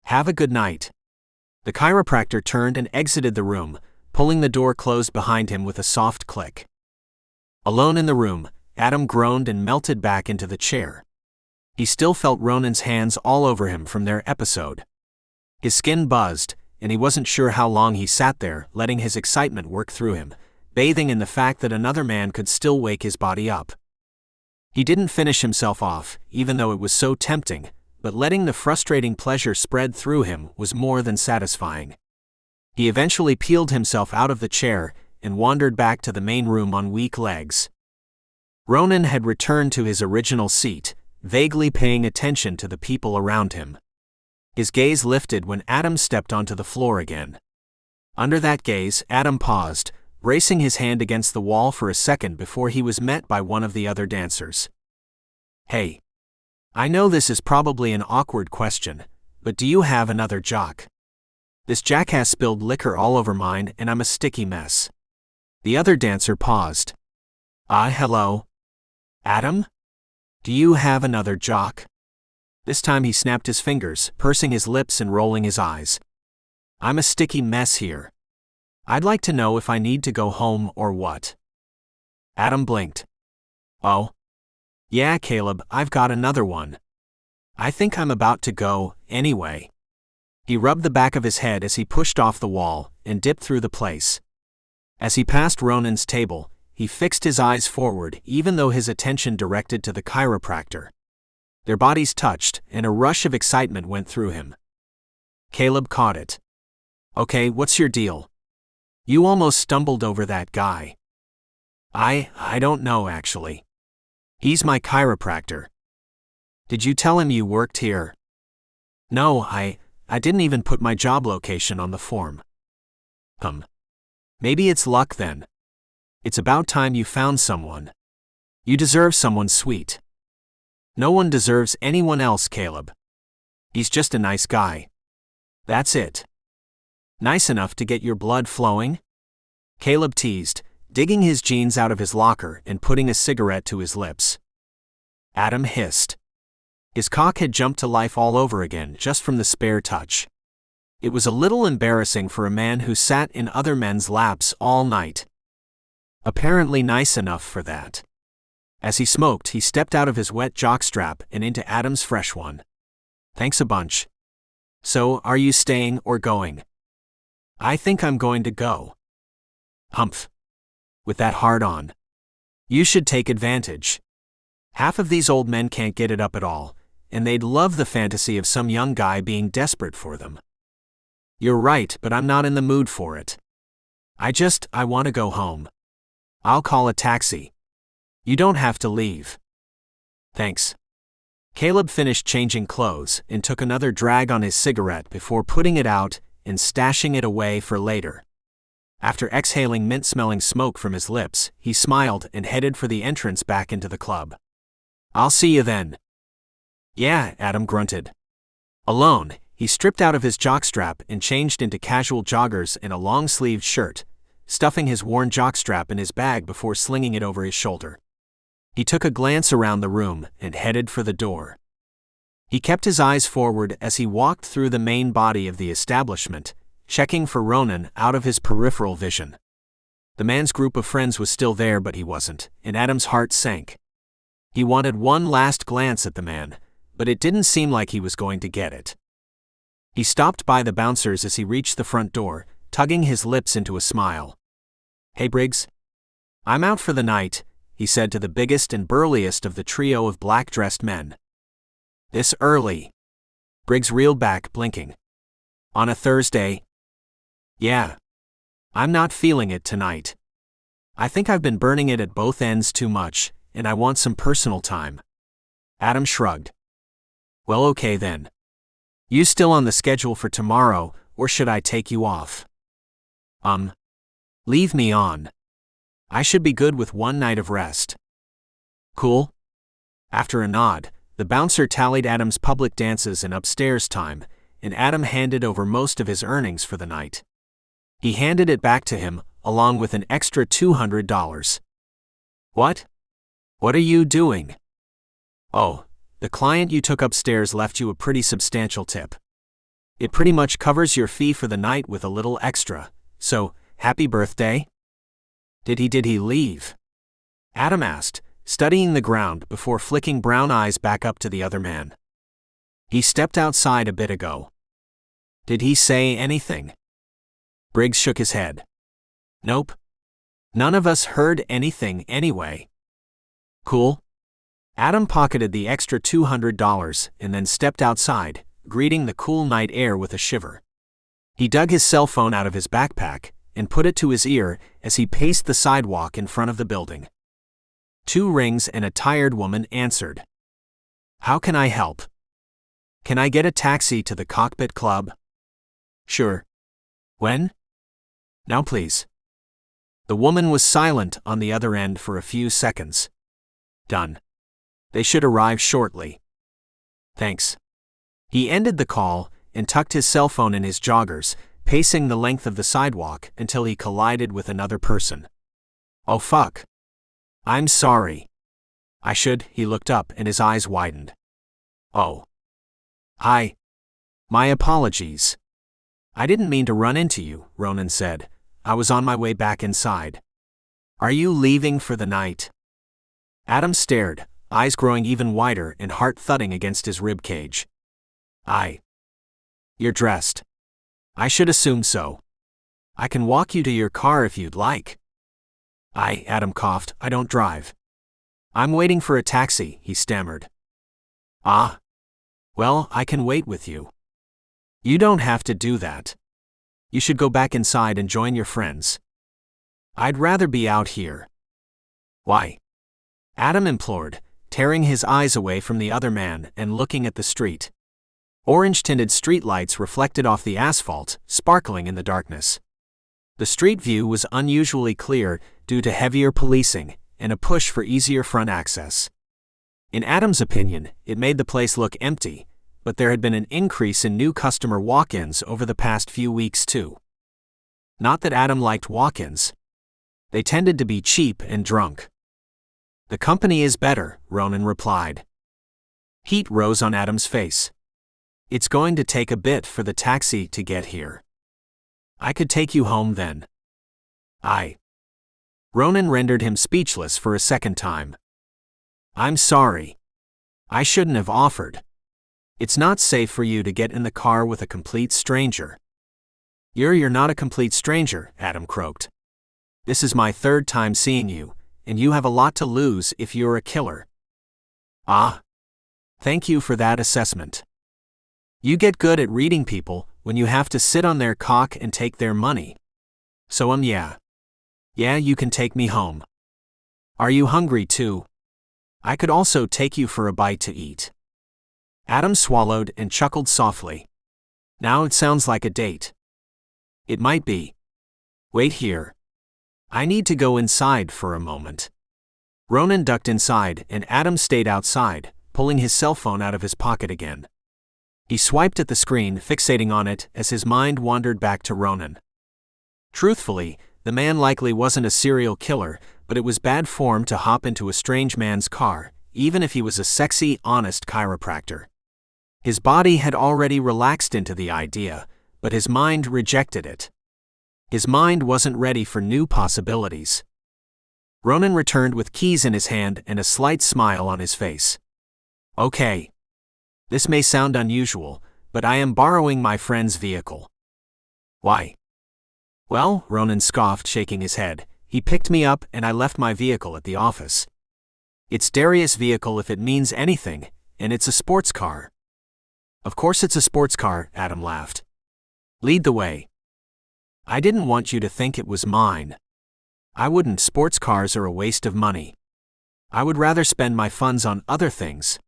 Have a good night. The chiropractor turned and exited the room, pulling the door closed behind him with a soft click. Alone in the room, Adam groaned and melted back into the chair. He still felt Ronin's hands all over him from their episode. His skin buzzed, and he wasn't sure how long he sat there, letting his excitement work through him, bathing in the fact that another man could still wake his body up. He didn't finish himself off, even though it was so tempting, but letting the frustrating pleasure spread through him was more than satisfying. He eventually peeled himself out of the chair and wandered back to the main room on weak legs. Ronin had returned to his original seat, vaguely paying attention to the people around him. His gaze lifted when Adam stepped onto the floor again. Under that gaze, Adam paused, bracing his hand against the wall for a second before he was met by one of the other dancers. Hey. I know this is probably an awkward question, but do you have another jock? This jackass spilled liquor all over mine and I'm a sticky mess. The other dancer paused. Hello? Adam? Do you have another jock? This time he snapped his fingers, pursing his lips and rolling his eyes. I'm a sticky mess here. I'd like to know if I need to go home or what. Adam blinked. Oh? Yeah, Caleb, I've got another one. I think I'm about to go, anyway. He rubbed the back of his head as he pushed off the wall and dipped through the place. As he passed Ronin's table, he fixed his eyes forward even though his attention directed to the chiropractor. Their bodies touched, and a rush of excitement went through him. Caleb caught it. Okay, what's your deal? You almost stumbled over that guy. I don't know actually. He's my chiropractor. Did you tell him you worked here? No, I didn't even put my job location on the form. Maybe it's luck then. It's about time you found someone. You deserve someone sweet. No one deserves anyone else, Caleb. He's just a nice guy. That's it. Nice enough to get your blood flowing? Caleb teased, digging his jeans out of his locker and putting a cigarette to his lips. Adam hissed. His cock had jumped to life all over again just from the spare touch. It was a little embarrassing for a man who sat in other men's laps all night. Apparently nice enough for that. As he smoked, he stepped out of his wet jockstrap and into Adam's fresh one. Thanks a bunch. So, are you staying or going? I think I'm going to go. Humph. With that hard on. You should take advantage. Half of these old men can't get it up at all, and they'd love the fantasy of some young guy being desperate for them. You're right, but I'm not in the mood for it. I want to go home. I'll call a taxi. You don't have to leave. Thanks. Caleb finished changing clothes and took another drag on his cigarette before putting it out and stashing it away for later. After exhaling mint-smelling smoke from his lips, he smiled and headed for the entrance back into the club. I'll see you then. Yeah, Adam grunted. Alone, he stripped out of his jockstrap and changed into casual joggers and a long-sleeved shirt, stuffing his worn jockstrap in his bag before slinging it over his shoulder. He took a glance around the room and headed for the door. He kept his eyes forward as he walked through the main body of the establishment, checking for Ronin out of his peripheral vision. The man's group of friends was still there, but he wasn't, and Adam's heart sank. He wanted one last glance at the man, but it didn't seem like he was going to get it. He stopped by the bouncers as he reached the front door, tugging his lips into a smile. Hey Briggs. I'm out for the night, he said to the biggest and burliest of the trio of black-dressed men. This early? Briggs reeled back, blinking. On a Thursday? Yeah. I'm not feeling it tonight. I think I've been burning it at both ends too much, and I want some personal time. Adam shrugged. Well, okay then. You still on the schedule for tomorrow, or should I take you off? Leave me on. I should be good with 1 night of rest. Cool? After a nod, the bouncer tallied Adam's public dances and upstairs time, and Adam handed over most of his earnings for the night. He handed it back to him, along with an extra $200. What? What are you doing? Oh, the client you took upstairs left you a pretty substantial tip. It pretty much covers your fee for the night with a little extra, so, happy birthday? Did he leave? Adam asked, studying the ground before flicking brown eyes back up to the other man. He stepped outside a bit ago. Did he say anything? Briggs shook his head. Nope. None of us heard anything anyway. Cool? Adam pocketed the extra $200 and then stepped outside, greeting the cool night air with a shiver. He dug his cell phone out of his backpack and put it to his ear as he paced the sidewalk in front of the building. 2 rings and a tired woman answered. How can I help? Can I get a taxi to the Cockpit Club? Sure. When? Now please. The woman was silent on the other end for a few seconds. Done. They should arrive shortly. Thanks. He ended the call and tucked his cell phone in his joggers, pacing the length of the sidewalk until he collided with another person. Oh fuck. I'm sorry. He looked up and his eyes widened. Oh. Hi. My apologies. I didn't mean to run into you, Ronin said. I was on my way back inside. Are you leaving for the night? Adam stared, eyes growing even wider and heart thudding against his rib cage. You're dressed. I should assume so. I can walk you to your car if you'd like. Adam coughed, I don't drive. I'm waiting for a taxi, he stammered. Ah. Well, I can wait with you. You don't have to do that. You should go back inside and join your friends. I'd rather be out here. Why? Adam implored, tearing his eyes away from the other man and looking at the street. Orange-tinted streetlights reflected off the asphalt, sparkling in the darkness. The street view was unusually clear due to heavier policing and a push for easier front access. In Adam's opinion, it made the place look empty, but there had been an increase in new customer walk-ins over the past few weeks too. Not that Adam liked walk-ins. They tended to be cheap and drunk. The company is better, Ronin replied. Heat rose on Adam's face. It's going to take a bit for the taxi to get here. I could take you home then. Ronin rendered him speechless for a second time. I'm sorry. I shouldn't have offered. It's not safe for you to get in the car with a complete stranger. You're not a complete stranger, Adam croaked. This is my 3rd time seeing you, and you have a lot to lose if you're a killer. Thank you for that assessment. You get good at reading people when you have to sit on their cock and take their money. So yeah, you can take me home. Are you hungry too? I could also take you for a bite to eat. Adam swallowed and chuckled softly. Now it sounds like a date. It might be. Wait here. I need to go inside for a moment. Ronin ducked inside and Adam stayed outside, pulling his cell phone out of his pocket again. He swiped at the screen, fixating on it as his mind wandered back to Ronin. Truthfully, the man likely wasn't a serial killer, but it was bad form to hop into a strange man's car, even if he was a sexy, honest chiropractor. His body had already relaxed into the idea, but his mind rejected it. His mind wasn't ready for new possibilities. Ronin returned with keys in his hand and a slight smile on his face. Okay. This may sound unusual, but I am borrowing my friend's vehicle. Why? Well, Ronin scoffed, shaking his head. He picked me up and I left my vehicle at the office. It's Darius' vehicle if it means anything, and it's a sports car. Of course it's a sports car, Adam laughed. Lead the way. I didn't want you to think it was mine. I wouldn't. Sports cars are a waste of money. I would rather spend my funds on other things.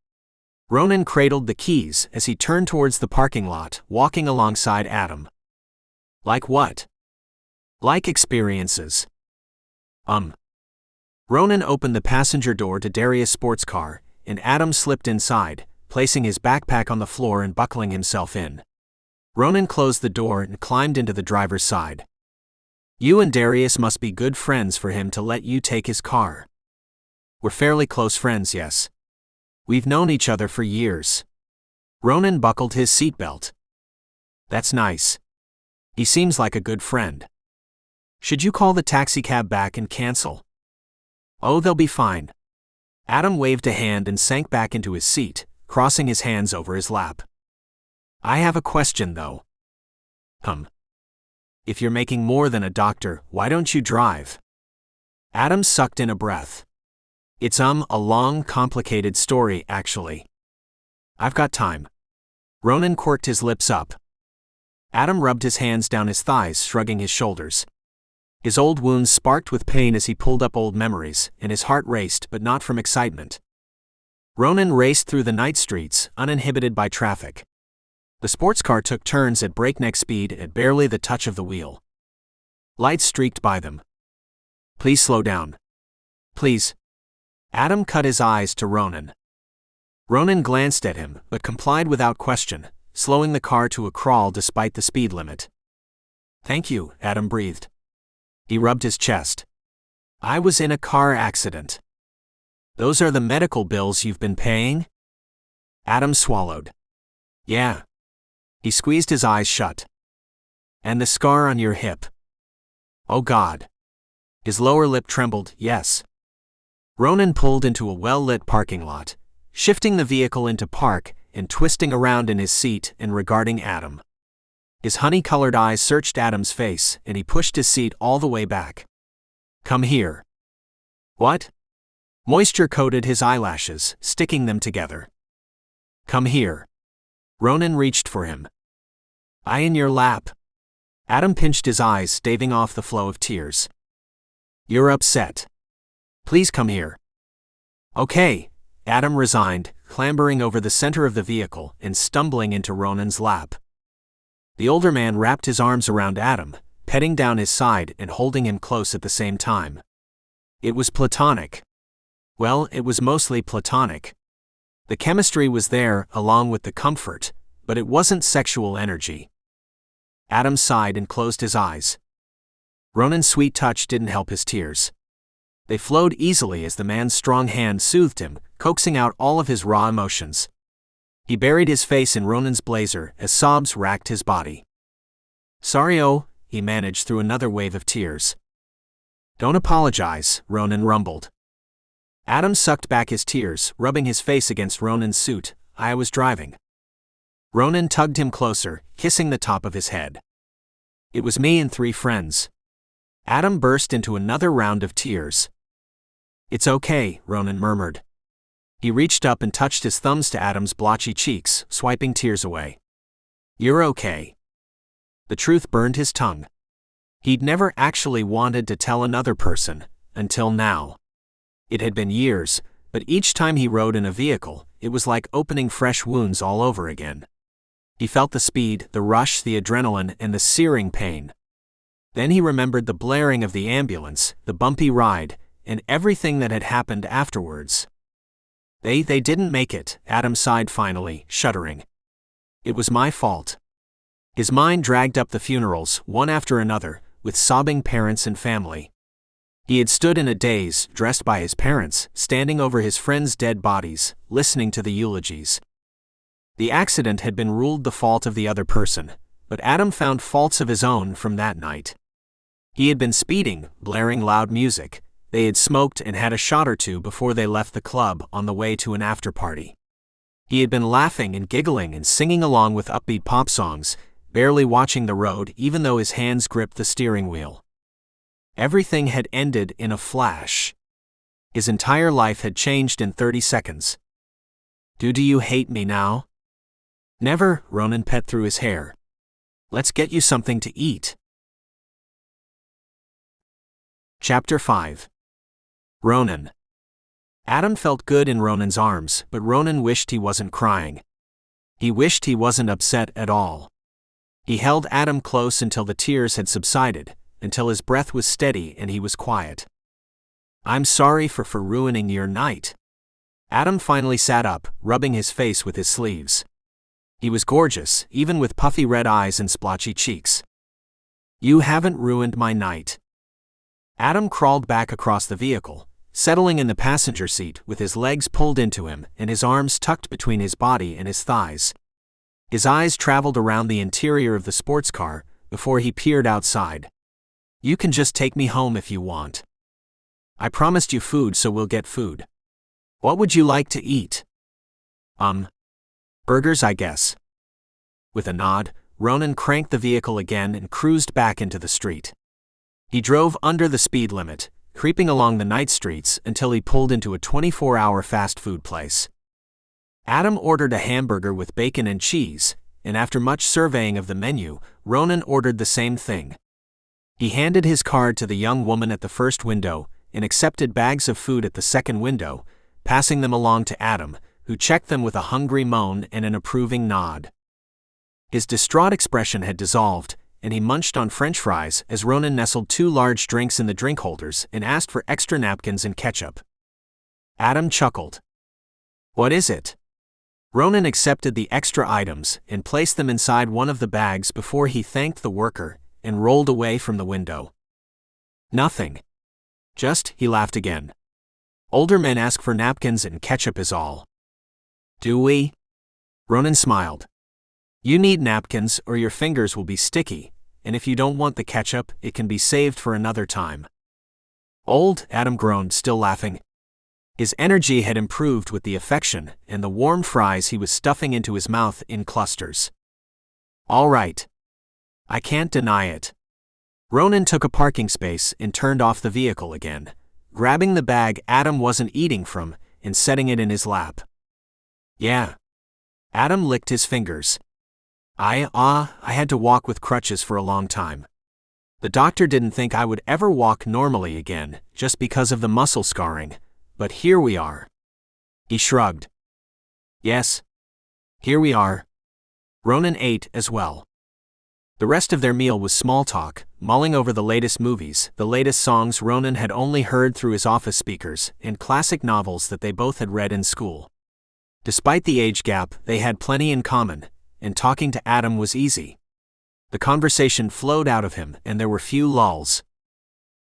Ronin cradled the keys as he turned towards the parking lot, walking alongside Adam. Like what? Like experiences. Ronin opened the passenger door to Darius' sports car, and Adam slipped inside, placing his backpack on the floor and buckling himself in. Ronin closed the door and climbed into the driver's side. You and Darius must be good friends for him to let you take his car. We're fairly close friends, yes. We've known each other for years. Ronin buckled his seatbelt. That's nice. He seems like a good friend. Should you call the taxicab back and cancel? Oh, they'll be fine. Adam waved a hand and sank back into his seat, crossing his hands over his lap. I have a question, though. If you're making more than a doctor, why don't you drive? Adam sucked in a breath. It's a long, complicated story, actually. I've got time. Ronin quirked his lips up. Adam rubbed his hands down his thighs, shrugging his shoulders. His old wounds sparked with pain as he pulled up old memories, and his heart raced, but not from excitement. Ronin raced through the night streets, uninhibited by traffic. The sports car took turns at breakneck speed at barely the touch of the wheel. Lights streaked by them. Please slow down. Please. Adam cut his eyes to Ronin. Ronin glanced at him, but complied without question, slowing the car to a crawl despite the speed limit. Thank you, Adam breathed. He rubbed his chest. I was in a car accident. Those are the medical bills you've been paying? Adam swallowed. Yeah. He squeezed his eyes shut. And the scar on your hip. Oh God. His lower lip trembled, yes. Ronin pulled into a well-lit parking lot, shifting the vehicle into park and twisting around in his seat and regarding Adam. His honey-colored eyes searched Adam's face, and he pushed his seat all the way back. Come here. What? Moisture coated his eyelashes, sticking them together. Come here. Ronin reached for him. I in your lap. Adam pinched his eyes, staving off the flow of tears. You're upset. Please come here. Okay, Adam resigned, clambering over the center of the vehicle and stumbling into Ronin's lap. The older man wrapped his arms around Adam, petting down his side and holding him close at the same time. It was platonic. Well, it was mostly platonic. The chemistry was there, along with the comfort, but it wasn't sexual energy. Adam sighed and closed his eyes. Ronin's sweet touch didn't help his tears. They flowed easily as the man's strong hand soothed him, coaxing out all of his raw emotions. He buried his face in Ronin's blazer as sobs racked his body. Sorry, he managed through another wave of tears. Don't apologize, Ronin rumbled. Adam sucked back his tears, rubbing his face against Ronin's suit. I was driving. Ronin tugged him closer, kissing the top of his head. It was me and 3 friends. Adam burst into another round of tears. It's okay, Ronin murmured. He reached up and touched his thumbs to Adam's blotchy cheeks, swiping tears away. You're okay. The truth burned his tongue. He'd never actually wanted to tell another person, until now. It had been years, but each time he rode in a vehicle, it was like opening fresh wounds all over again. He felt the speed, the rush, the adrenaline, and the searing pain. Then he remembered the blaring of the ambulance, the bumpy ride, and everything that had happened afterwards. They didn't make it, Adam sighed finally, shuddering. It was my fault. His mind dragged up the funerals, one after another, with sobbing parents and family. He had stood in a daze, dressed by his parents, standing over his friends' dead bodies, listening to the eulogies. The accident had been ruled the fault of the other person, but Adam found faults of his own from that night. He had been speeding, blaring loud music. They had smoked and had a shot or two before they left the club on the way to an after-party. He had been laughing and giggling and singing along with upbeat pop songs, barely watching the road even though his hands gripped the steering wheel. Everything had ended in a flash. His entire life had changed in 30 seconds. Do you hate me now? Never, Ronin pet through his hair. Let's get you something to eat. Chapter 5. Ronin. Adam felt good in Ronin's arms, but Ronin wished he wasn't crying. He wished he wasn't upset at all. He held Adam close until the tears had subsided, until his breath was steady and he was quiet. I'm sorry for ruining your night. Adam finally sat up, rubbing his face with his sleeves. He was gorgeous, even with puffy red eyes and splotchy cheeks. You haven't ruined my night. Adam crawled back across the vehicle, settling in the passenger seat with his legs pulled into him and his arms tucked between his body and his thighs. His eyes traveled around the interior of the sports car before he peered outside. You can just take me home if you want. I promised you food, so we'll get food. What would you like to eat? Burgers, I guess. With a nod, Ronin cranked the vehicle again and cruised back into the street. He drove under the speed limit, creeping along the night streets until he pulled into a 24-hour fast food place. Adam ordered a hamburger with bacon and cheese, and after much surveying of the menu, Ronin ordered the same thing. He handed his card to the young woman at the first window and accepted bags of food at the second window, passing them along to Adam, who checked them with a hungry moan and an approving nod. His distraught expression had dissolved, and he munched on French fries as Ronin nestled 2 large drinks in the drink holders and asked for extra napkins and ketchup. Adam chuckled. What is it? Ronin accepted the extra items and placed them inside one of the bags before he thanked the worker and rolled away from the window. Nothing. Just, he laughed again. Older men ask for napkins and ketchup is all. Do we? Ronin smiled. You need napkins or your fingers will be sticky, and if you don't want the ketchup, it can be saved for another time. Old, Adam groaned, still laughing. His energy had improved with the affection and the warm fries he was stuffing into his mouth in clusters. All right. I can't deny it. Ronin took a parking space and turned off the vehicle again, grabbing the bag Adam wasn't eating from and setting it in his lap. Yeah. Adam licked his fingers. I had to walk with crutches for a long time. The doctor didn't think I would ever walk normally again just because of the muscle scarring, but here we are. He shrugged. Yes. Here we are. Ronin ate as well. The rest of their meal was small talk, mulling over the latest movies, the latest songs Ronin had only heard through his office speakers, and classic novels that they both had read in school. Despite the age gap, they had plenty in common, and talking to Adam was easy. The conversation flowed out of him, and there were few lulls.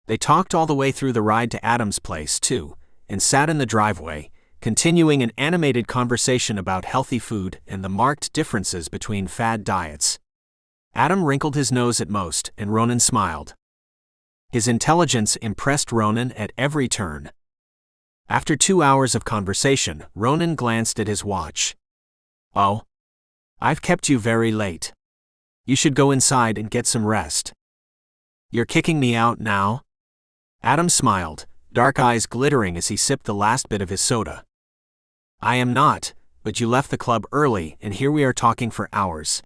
They talked all the way through the ride to Adam's place, too, and sat in the driveway, continuing an animated conversation about healthy food and the marked differences between fad diets. Adam wrinkled his nose at most, and Ronin smiled. His intelligence impressed Ronin at every turn. After 2 hours of conversation, Ronin glanced at his watch. Oh? I've kept you very late. You should go inside and get some rest. You're kicking me out now? Adam smiled, dark eyes glittering as he sipped the last bit of his soda. I am not, but you left the club early and here we are talking for hours.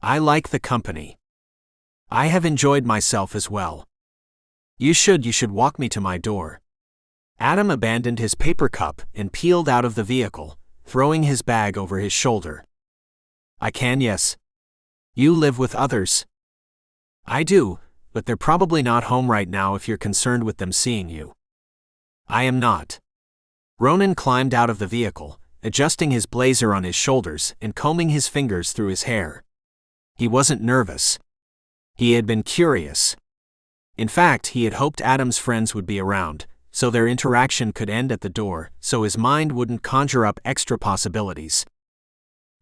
I like the company. I have enjoyed myself as well. You should walk me to my door. Adam abandoned his paper cup and peeled out of the vehicle, throwing his bag over his shoulder. I can, yes. You live with others. I do, but they're probably not home right now if you're concerned with them seeing you. I am not. Ronin climbed out of the vehicle, adjusting his blazer on his shoulders and combing his fingers through his hair. He wasn't nervous. He had been curious. In fact, he had hoped Adam's friends would be around, so their interaction could end at the door, so his mind wouldn't conjure up extra possibilities.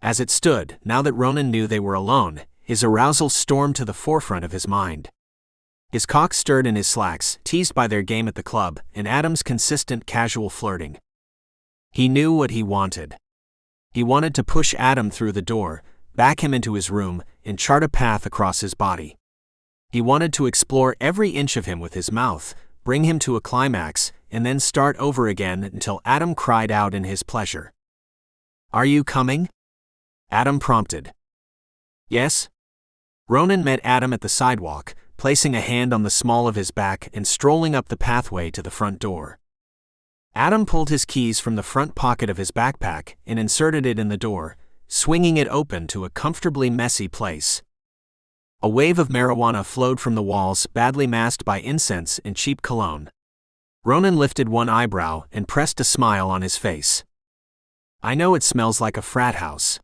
As it stood, now that Ronin knew they were alone, his arousal stormed to the forefront of his mind. His cock stirred in his slacks, teased by their game at the club and Adam's consistent casual flirting. He knew what he wanted. He wanted to push Adam through the door, back him into his room, and chart a path across his body. He wanted to explore every inch of him with his mouth, bring him to a climax, and then start over again until Adam cried out in his pleasure. Are you coming? Adam prompted. Yes. Ronin met Adam at the sidewalk, placing a hand on the small of his back and strolling up the pathway to the front door. Adam pulled his keys from the front pocket of his backpack and inserted it in the door, swinging it open to a comfortably messy place. A wave of marijuana flowed from the walls, badly masked by incense and cheap cologne. Ronin lifted one eyebrow and pressed a smile on his face. I know it smells like a frat house.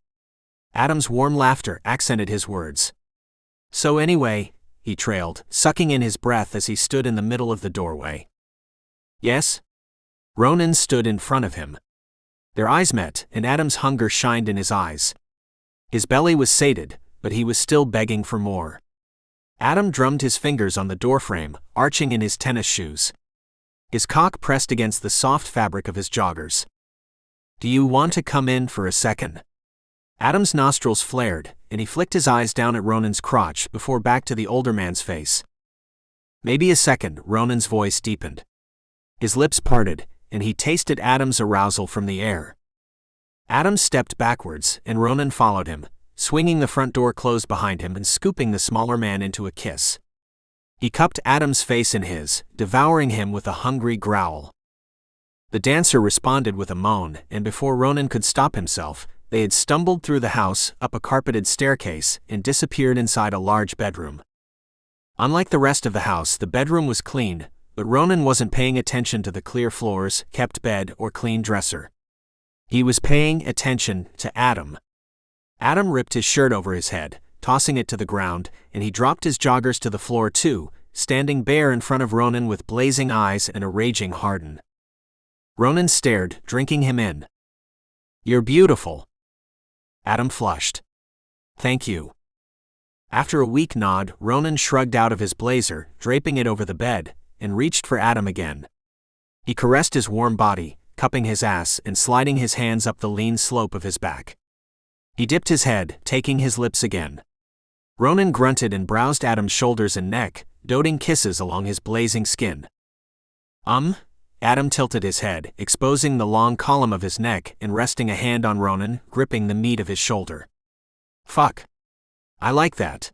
Adam's warm laughter accented his words. So anyway, he trailed, sucking in his breath as he stood in the middle of the doorway. Yes? Ronin stood in front of him. Their eyes met, and Adam's hunger shined in his eyes. His belly was sated, but he was still begging for more. Adam drummed his fingers on the doorframe, arching in his tennis shoes. His cock pressed against the soft fabric of his joggers. Do you want to come in for a second? Adam's nostrils flared, and he flicked his eyes down at Ronin's crotch before back to the older man's face. Maybe a second, Ronin's voice deepened. His lips parted, and he tasted Adam's arousal from the air. Adam stepped backwards, and Ronin followed him, swinging the front door closed behind him and scooping the smaller man into a kiss. He cupped Adam's face in his, devouring him with a hungry growl. The dancer responded with a moan, and before Ronin could stop himself, they had stumbled through the house, up a carpeted staircase, and disappeared inside a large bedroom. Unlike the rest of the house, the bedroom was clean, but Ronin wasn't paying attention to the clear floors, kept bed, or clean dresser. He was paying attention to Adam. Adam ripped his shirt over his head, tossing it to the ground, and he dropped his joggers to the floor too, standing bare in front of Ronin with blazing eyes and a raging harden. Ronin stared, drinking him in. You're beautiful. Adam flushed. Thank you. After a weak nod, Ronin shrugged out of his blazer, draping it over the bed, and reached for Adam again. He caressed his warm body, cupping his ass and sliding his hands up the lean slope of his back. He dipped his head, taking his lips again. Ronin grunted and browsed Adam's shoulders and neck, doting kisses along his blazing skin. Adam tilted his head, exposing the long column of his neck and resting a hand on Ronin, gripping the meat of his shoulder. Fuck. I like that.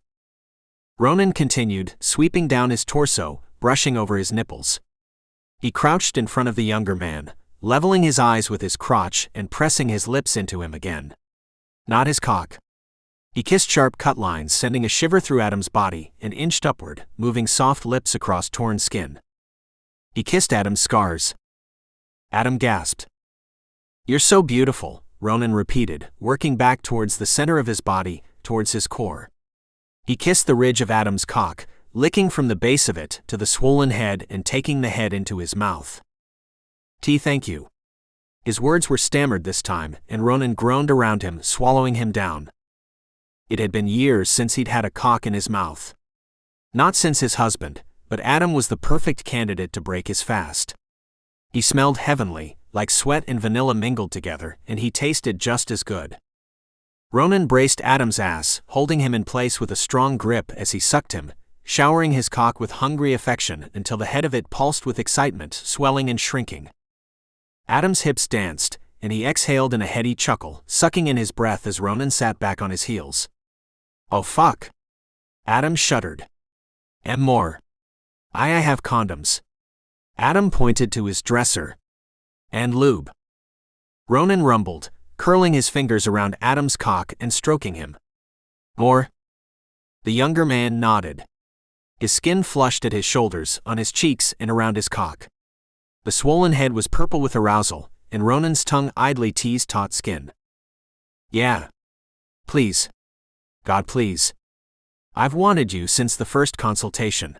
Ronin continued, sweeping down his torso, brushing over his nipples. He crouched in front of the younger man, leveling his eyes with his crotch and pressing his lips into him again. Not his cock. He kissed sharp cut lines, sending a shiver through Adam's body, and inched upward, moving soft lips across torn skin. He kissed Adam's scars. Adam gasped. You're so beautiful, Ronin repeated, working back towards the center of his body, towards his core. He kissed the ridge of Adam's cock, licking from the base of it to the swollen head and taking the head into his mouth. Thank you. His words were stammered this time, and Ronin groaned around him, swallowing him down. It had been years since he'd had a cock in his mouth. Not since his husband, but Adam was the perfect candidate to break his fast. He smelled heavenly, like sweat and vanilla mingled together, and he tasted just as good. Ronin braced Adam's ass, holding him in place with a strong grip as he sucked him, showering his cock with hungry affection until the head of it pulsed with excitement, swelling and shrinking. Adam's hips danced, and he exhaled in a heady chuckle, sucking in his breath as Ronin sat back on his heels. Oh fuck. Adam shuddered. And more. I have condoms. Adam pointed to his dresser. And lube. Ronin rumbled, curling his fingers around Adam's cock and stroking him. More. The younger man nodded. His skin flushed at his shoulders, on his cheeks, and around his cock. The swollen head was purple with arousal, and Ronin's tongue idly teased taut skin. Yeah. Please. God, please. I've wanted you since the first consultation.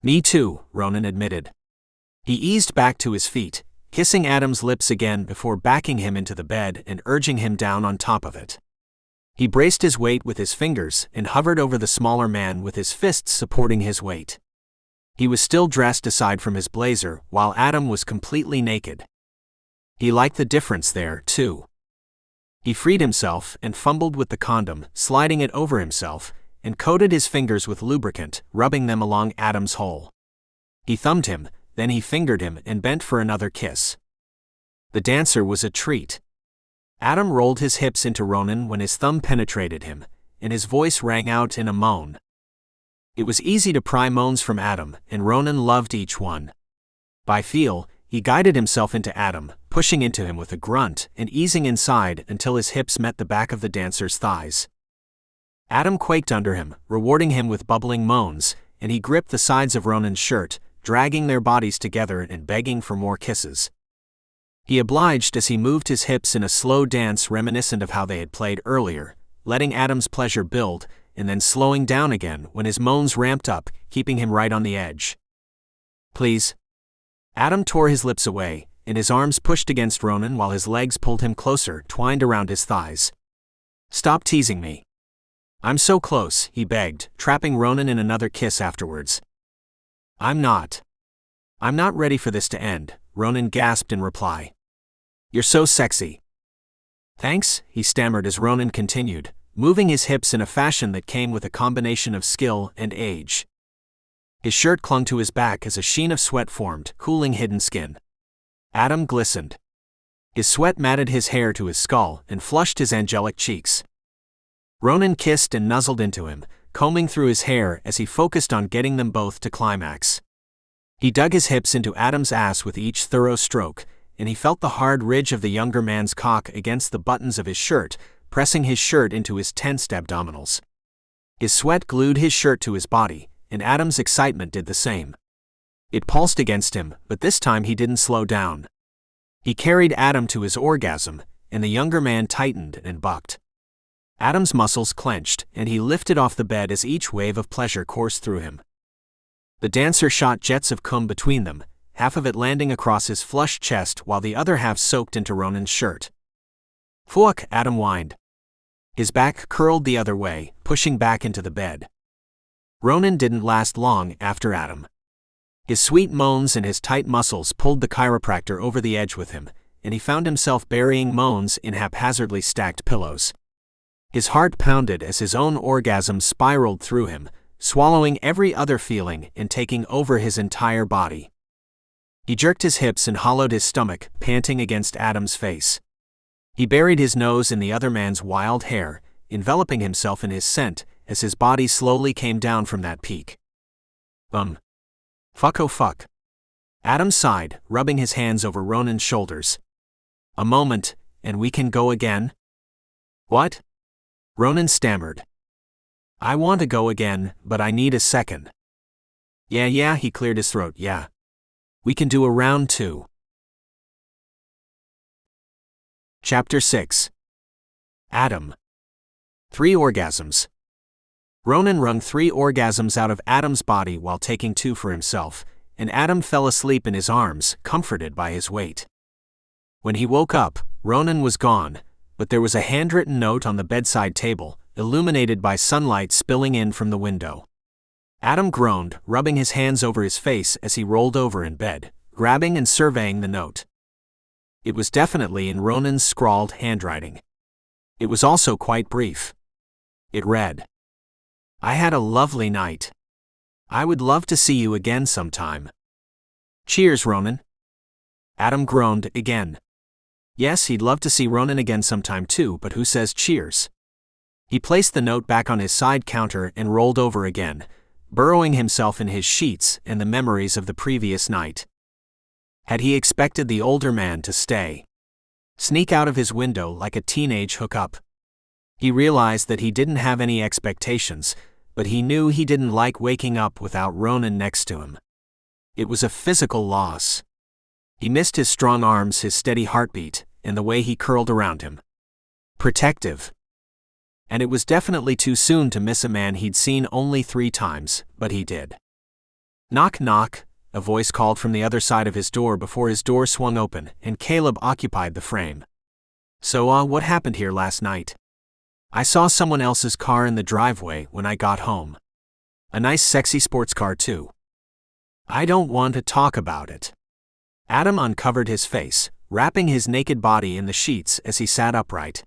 Me too, Ronin admitted. He eased back to his feet, kissing Adam's lips again before backing him into the bed and urging him down on top of it. He braced his weight with his fingers and hovered over the smaller man with his fists supporting his weight. He was still dressed aside from his blazer, while Adam was completely naked. He liked the difference there, too. He freed himself and fumbled with the condom, sliding it over himself, and coated his fingers with lubricant, rubbing them along Adam's hole. He thumbed him, then he fingered him and bent for another kiss. The dancer was a treat. Adam rolled his hips into Ronin when his thumb penetrated him, and his voice rang out in a moan. It was easy to pry moans from Adam, and Ronin loved each one. By feel, he guided himself into Adam, pushing into him with a grunt and easing inside until his hips met the back of the dancer's thighs. Adam quaked under him, rewarding him with bubbling moans, and he gripped the sides of Ronin's shirt, dragging their bodies together and begging for more kisses. He obliged as he moved his hips in a slow dance reminiscent of how they had played earlier, letting Adam's pleasure build, and then slowing down again when his moans ramped up, keeping him right on the edge. "Please." Adam tore his lips away, and his arms pushed against Ronin while his legs pulled him closer, twined around his thighs. "Stop teasing me." "I'm so close," he begged, trapping Ronin in another kiss afterwards. I'm not ready for this to end," Ronin gasped in reply. "You're so sexy." "Thanks," he stammered as Ronin continued, moving his hips in a fashion that came with a combination of skill and age. His shirt clung to his back as a sheen of sweat formed, cooling hidden skin. Adam glistened. His sweat matted his hair to his skull and flushed his angelic cheeks. Ronin kissed and nuzzled into him, combing through his hair as he focused on getting them both to climax. He dug his hips into Adam's ass with each thorough stroke, and he felt the hard ridge of the younger man's cock against the buttons of his shirt, pressing his shirt into his tensed abdominals. His sweat glued his shirt to his body, and Adam's excitement did the same. It pulsed against him, but this time he didn't slow down. He carried Adam to his orgasm, and the younger man tightened and bucked. Adam's muscles clenched, and he lifted off the bed as each wave of pleasure coursed through him. The dancer shot jets of cum between them, half of it landing across his flushed chest while the other half soaked into Ronin's shirt. "Fuck," Adam whined. His back curled the other way, pushing back into the bed. Ronin didn't last long after Adam. His sweet moans and his tight muscles pulled the chiropractor over the edge with him, and he found himself burying moans in haphazardly stacked pillows. His heart pounded as his own orgasm spiraled through him, swallowing every other feeling and taking over his entire body. He jerked his hips and hollowed his stomach, panting against Adam's face. He buried his nose in the other man's wild hair, enveloping himself in his scent as his body slowly came down from that peak. Fuck, oh fuck. Adam sighed, rubbing his hands over Ronin's shoulders. "A moment, and we can go again?" "What?" Ronin stammered. "I want to go again, but I need a second." Yeah, he cleared his throat, "yeah. We can do a round 2. Chapter 6. Adam. 3 orgasms. Ronin wrung 3 orgasms out of Adam's body while taking 2 for himself, and Adam fell asleep in his arms, comforted by his weight. When he woke up, Ronin was gone, but there was a handwritten note on the bedside table, illuminated by sunlight spilling in from the window. Adam groaned, rubbing his hands over his face as he rolled over in bed, grabbing and surveying the note. It was definitely in Ronin's scrawled handwriting. It was also quite brief. It read, "I had a lovely night. I would love to see you again sometime. Cheers, Ronin." Adam groaned again. Yes, he'd love to see Ronin again sometime too, but who says cheers? He placed the note back on his side counter and rolled over again, burrowing himself in his sheets and the memories of the previous night. Had he expected the older man to stay? Sneak out of his window like a teenage hookup? He realized that he didn't have any expectations, but he knew he didn't like waking up without Ronin next to him. It was a physical loss. He missed his strong arms, his steady heartbeat, and the way he curled around him. Protective. And it was definitely too soon to miss a man he'd seen only 3 times, but he did. Knock knock, a voice called from the other side of his door before his door swung open and Caleb occupied the frame. "So, what happened here last night?" "I saw someone else's car in the driveway when I got home. A nice sexy sports car too." "I don't want to talk about it." Adam uncovered his face, wrapping his naked body in the sheets as he sat upright.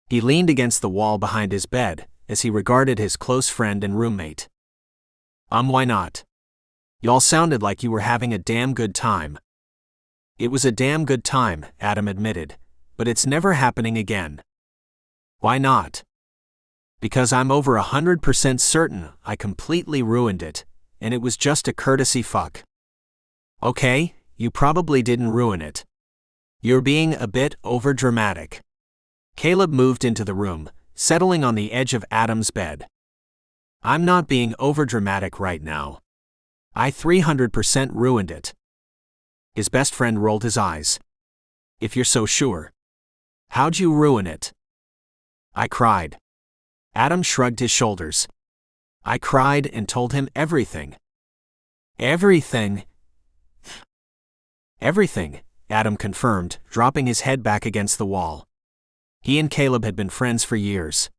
He leaned against the wall behind his bed as he regarded his close friend and roommate. Why not? Y'all sounded like you were having a damn good time." "It was a damn good time," Adam admitted, "but it's never happening again." "Why not?" "Because I'm over 100% certain I completely ruined it, and it was just a courtesy fuck." "Okay, you probably didn't ruin it. You're being a bit overdramatic." Caleb moved into the room, settling on the edge of Adam's bed. "I'm not being overdramatic right now. I 300% ruined it. His best friend rolled his eyes. If you're so sure. How'd you ruin it? I cried. Adam shrugged his shoulders. I cried and told him everything. Everything. Everything, Adam confirmed, dropping his head back against the wall. He and Caleb had been friends for years.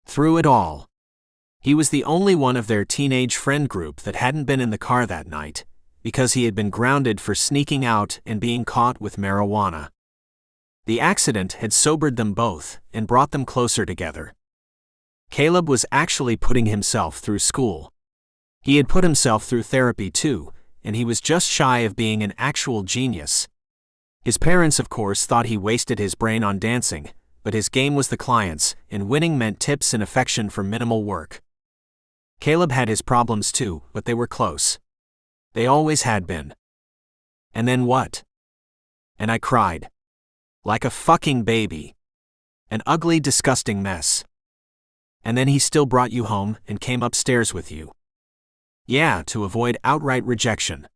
Through it all. He was the only one of their teenage friend group that hadn't been in the car that night, because he had been grounded for sneaking out and being caught with marijuana. The accident had sobered them both and brought them closer together. Caleb was actually putting himself through school. He had put himself through therapy too, and he was just shy of being an actual genius. His parents, of course, thought he wasted his brain on dancing, but his game was the clients, and winning meant tips and affection for minimal work. Caleb had his problems too, but they were close. They always had been. And then what? And I cried. Like a fucking baby. An ugly, disgusting mess. And then he still brought you home and came upstairs with you. Yeah, to avoid outright rejection.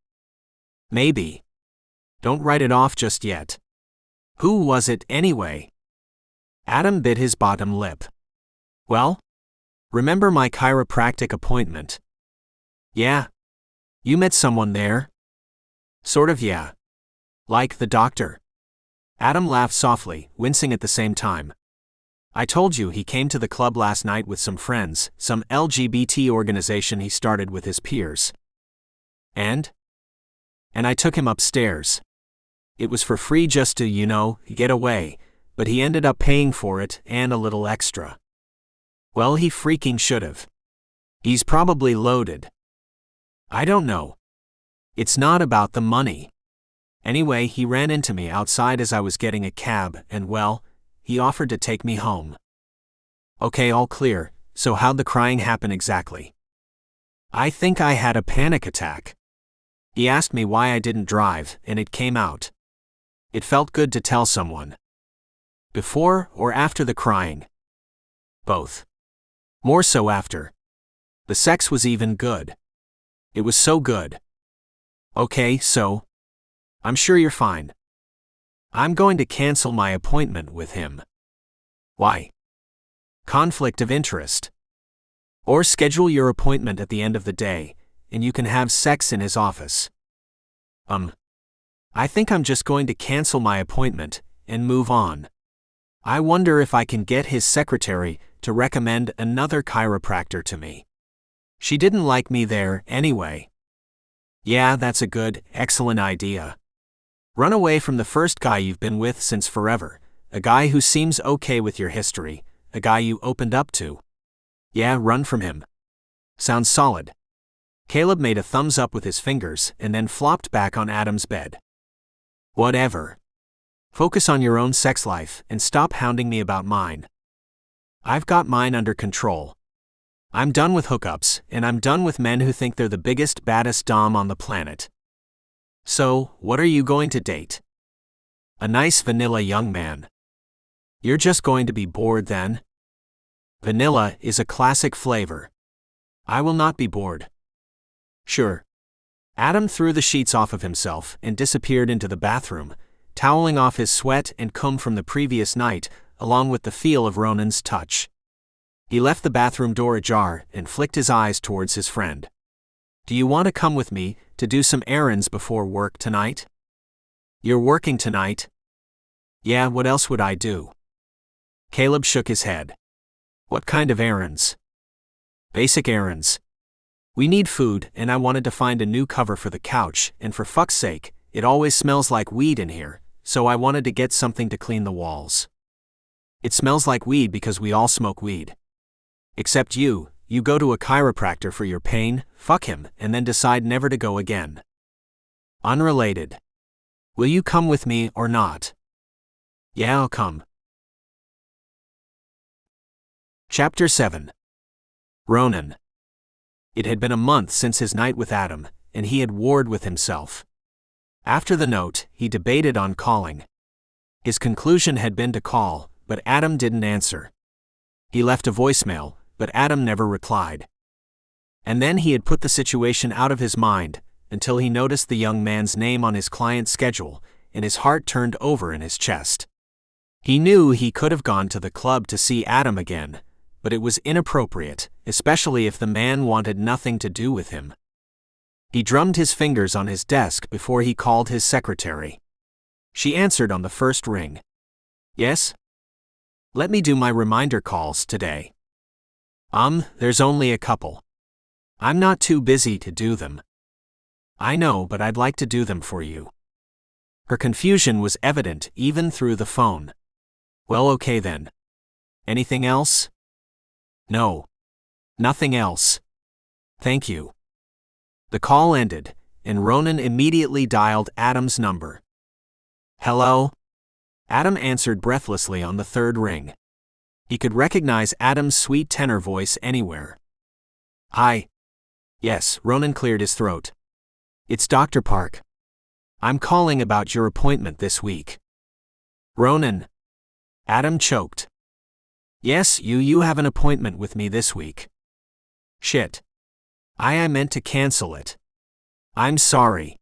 Maybe. Don't write it off just yet. Who was it anyway? Adam bit his bottom lip. Well? Remember my chiropractic appointment? Yeah. You met someone there? Sort of, yeah. Like the doctor? Adam laughed softly, wincing at the same time. I told you he came to the club last night with some friends, some LGBT organization he started with his peers. And I took him upstairs. It was for free just to, get away, but he ended up paying for it and a little extra. Well, he freaking should've. He's probably loaded. I don't know. It's not about the money. Anyway, he ran into me outside as I was getting a cab and, well, he offered to take me home. Okay, all clear, so how'd the crying happen exactly? I think I had a panic attack. He asked me why I didn't drive, and it came out. It felt good to tell someone. Before or after the crying? Both. More so after. The sex was even good. It was so good. Okay, so? I'm sure you're fine. I'm going to cancel my appointment with him. Why? Conflict of interest. Or schedule your appointment at the end of the day, and you can have sex in his office. I think I'm just going to cancel my appointment and move on. I wonder if I can get his secretary to recommend another chiropractor to me. She didn't like me there anyway. Yeah, that's a good, excellent idea. Run away from the first guy you've been with since forever, a guy who seems okay with your history, a guy you opened up to. Yeah, run from him. Sounds solid. Caleb made a thumbs up with his fingers and then flopped back on Adam's bed. Whatever. Focus on your own sex life and stop hounding me about mine. I've got mine under control. I'm done with hookups, and I'm done with men who think they're the biggest, baddest dom on the planet. So, what are you going to date? A nice vanilla young man. You're just going to be bored then? Vanilla is a classic flavor. I will not be bored. Sure. Adam threw the sheets off of himself and disappeared into the bathroom, toweling off his sweat and cum from the previous night, along with the feel of Ronin's touch. He left the bathroom door ajar and flicked his eyes towards his friend. Do you want to come with me to do some errands before work tonight? You're working tonight? Yeah, what else would I do? Caleb shook his head. What kind of errands? Basic errands. We need food, and I wanted to find a new cover for the couch, and for fuck's sake, it always smells like weed in here, so I wanted to get something to clean the walls. It smells like weed because we all smoke weed. Except you go to a chiropractor for your pain, fuck him, and then decide never to go again. Unrelated. Will you come with me or not? Yeah, I'll come. Chapter 7. Ronin. It had been a month since his night with Adam, and he had warred with himself. After the note, he debated on calling. His conclusion had been to call, but Adam didn't answer. He left a voicemail, but Adam never replied. And then he had put the situation out of his mind until he noticed the young man's name on his client's schedule, and his heart turned over in his chest. He knew he could have gone to the club to see Adam again, but it was inappropriate, especially if the man wanted nothing to do with him. He drummed his fingers on his desk before he called his secretary. She answered on the first ring. Yes? Let me do my reminder calls today. There's only a couple. I'm not too busy to do them. I know, but I'd like to do them for you. Her confusion was evident even through the phone. Well, okay then. Anything else? No. Nothing else. Thank you. The call ended, and Ronin immediately dialed Adam's number. Hello? Adam answered breathlessly on the third ring. He could recognize Adam's sweet tenor voice anywhere. Hi. Yes, Ronin cleared his throat. It's Dr. Park. I'm calling about your appointment this week. Ronin. Adam choked. Yes, you have an appointment with me this week. Shit. I meant to cancel it. I'm sorry.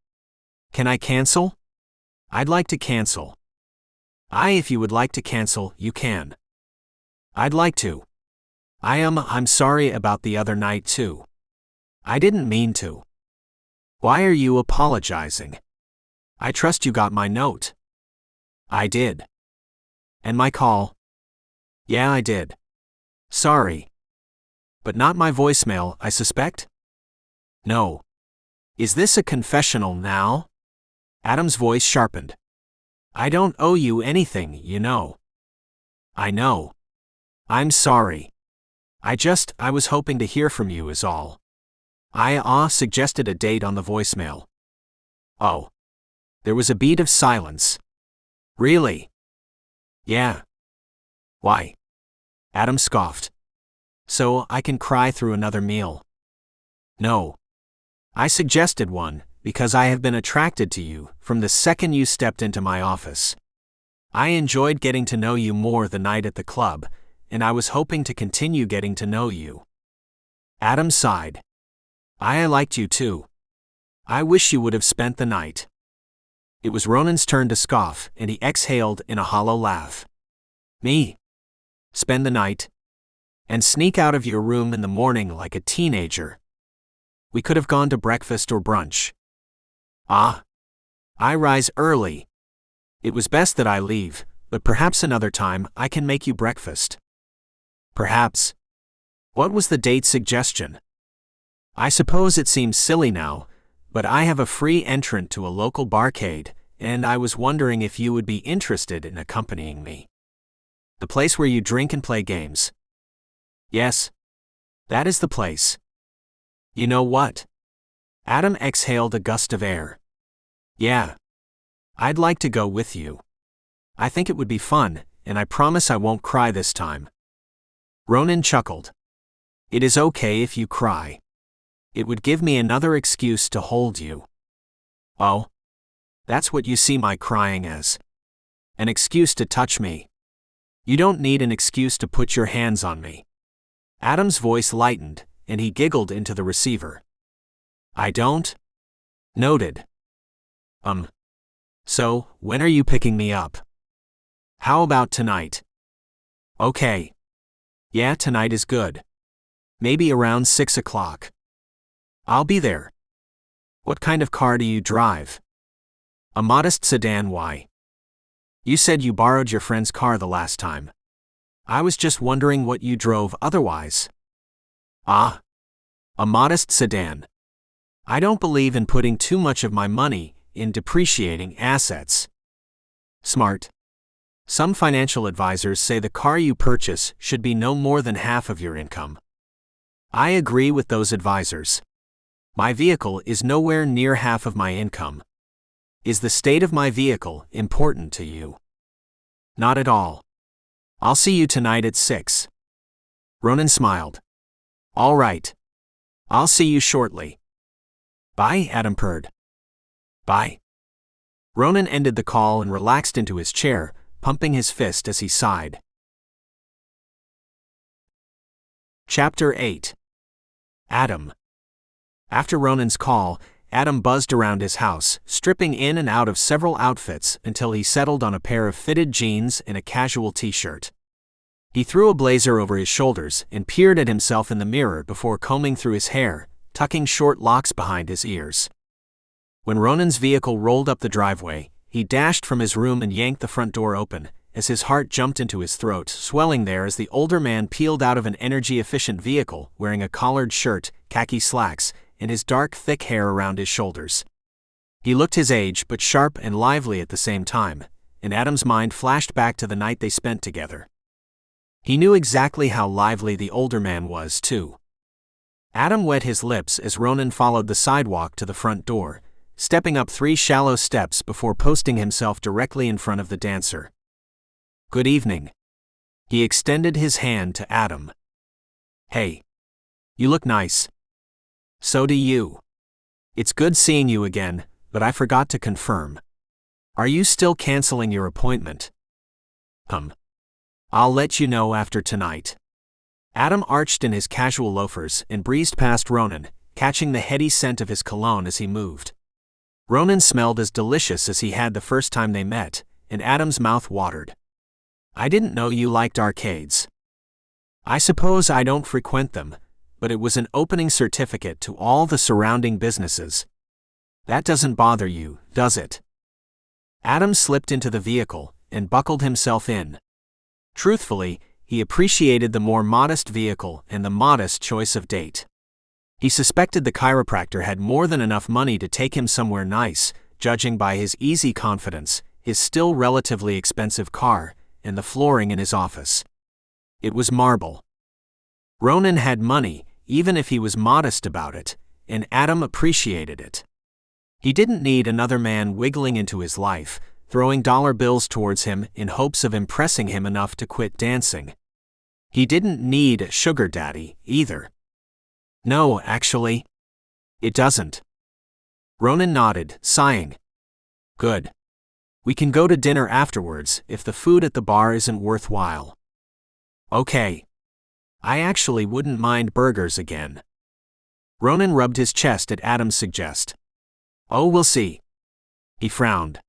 Can I cancel? I'd like to cancel. If you would like to cancel, you can. I'd like to. I'm sorry about the other night too. I didn't mean to. Why are you apologizing? I trust you got my note. I did. And my call? Yeah, I did. Sorry. But not my voicemail, I suspect? No. Is this a confessional now? Adam's voice sharpened. I don't owe you anything, you know. I know. I'm sorry. I was hoping to hear from you is all. I suggested a date on the voicemail. Oh. There was a beat of silence. Really? Yeah. Why? Adam scoffed. So I can cry through another meal. No. I suggested one because I have been attracted to you from the second you stepped into my office. I enjoyed getting to know you more the night at the club, and I was hoping to continue getting to know you. Adam sighed. I liked you too. I wish you would have spent the night. It was Ronin's turn to scoff, and he exhaled in a hollow laugh. Me? Spend the night? And sneak out of your room in the morning like a teenager? We could have gone to breakfast or brunch. I rise early. It was best that I leave, but perhaps another time I can make you breakfast. Perhaps. What was the date suggestion? I suppose it seems silly now, but I have a free entrant to a local barcade, and I was wondering if you would be interested in accompanying me. The place where you drink and play games. Yes. That is the place. You know what? Adam exhaled a gust of air. Yeah. I'd like to go with you. I think it would be fun, and I promise I won't cry this time. Ronin chuckled. It is okay if you cry. It would give me another excuse to hold you. Oh? That's what you see my crying as. An excuse to touch me. You don't need an excuse to put your hands on me. Adam's voice lightened, and he giggled into the receiver. I don't? Noted. So, when are you picking me up? How about tonight? Okay. Yeah, tonight is good. Maybe around 6 o'clock. I'll be there. What kind of car do you drive? A modest sedan. Why? You said you borrowed your friend's car the last time. I was just wondering what you drove otherwise. A modest sedan. I don't believe in putting too much of my money in depreciating assets. Smart. Some financial advisors say the car you purchase should be no more than half of your income. I agree with those advisors. My vehicle is nowhere near half of my income. Is the state of my vehicle important to you? Not at all. I'll see you tonight at 6. Ronin smiled. All right. I'll see you shortly. Bye, Adam purred. Bye. Ronin ended the call and relaxed into his chair, pumping his fist as he sighed. Chapter 8. Adam. After Ronin's call, Adam buzzed around his house, stripping in and out of several outfits until he settled on a pair of fitted jeans and a casual t-shirt. He threw a blazer over his shoulders and peered at himself in the mirror before combing through his hair, tucking short locks behind his ears. When Ronin's vehicle rolled up the driveway, he dashed from his room and yanked the front door open, as his heart jumped into his throat, swelling there as the older man peeled out of an energy-efficient vehicle wearing a collared shirt, khaki slacks, and his dark, thick hair around his shoulders. He looked his age but sharp and lively at the same time, and Adam's mind flashed back to the night they spent together. He knew exactly how lively the older man was, too. Adam wet his lips as Ronin followed the sidewalk to the front door, stepping up 3 shallow steps before posting himself directly in front of the dancer. "Good evening." He extended his hand to Adam. "Hey. You look nice." "So do you. It's good seeing you again, but I forgot to confirm. Are you still canceling your appointment?" "I'll let you know after tonight." Adam arched in his casual loafers and breezed past Ronin, catching the heady scent of his cologne as he moved. Ronin smelled as delicious as he had the first time they met, and Adam's mouth watered. "I didn't know you liked arcades." "I suppose I don't frequent them, but it was an opening certificate to all the surrounding businesses. That doesn't bother you, does it?" Adam slipped into the vehicle and buckled himself in. Truthfully, he appreciated the more modest vehicle and the modest choice of date. He suspected the chiropractor had more than enough money to take him somewhere nice, judging by his easy confidence, his still relatively expensive car, and the flooring in his office. It was marble. Ronin had money, even if he was modest about it, and Adam appreciated it. He didn't need another man wiggling into his life, throwing dollar bills towards him in hopes of impressing him enough to quit dancing. He didn't need a sugar daddy, either. "No, actually. It doesn't." Ronin nodded, sighing. "Good. We can go to dinner afterwards if the food at the bar isn't worthwhile." "Okay. I actually wouldn't mind burgers again." Ronin rubbed his chest at Adam's suggest. "Oh, we'll see." He frowned.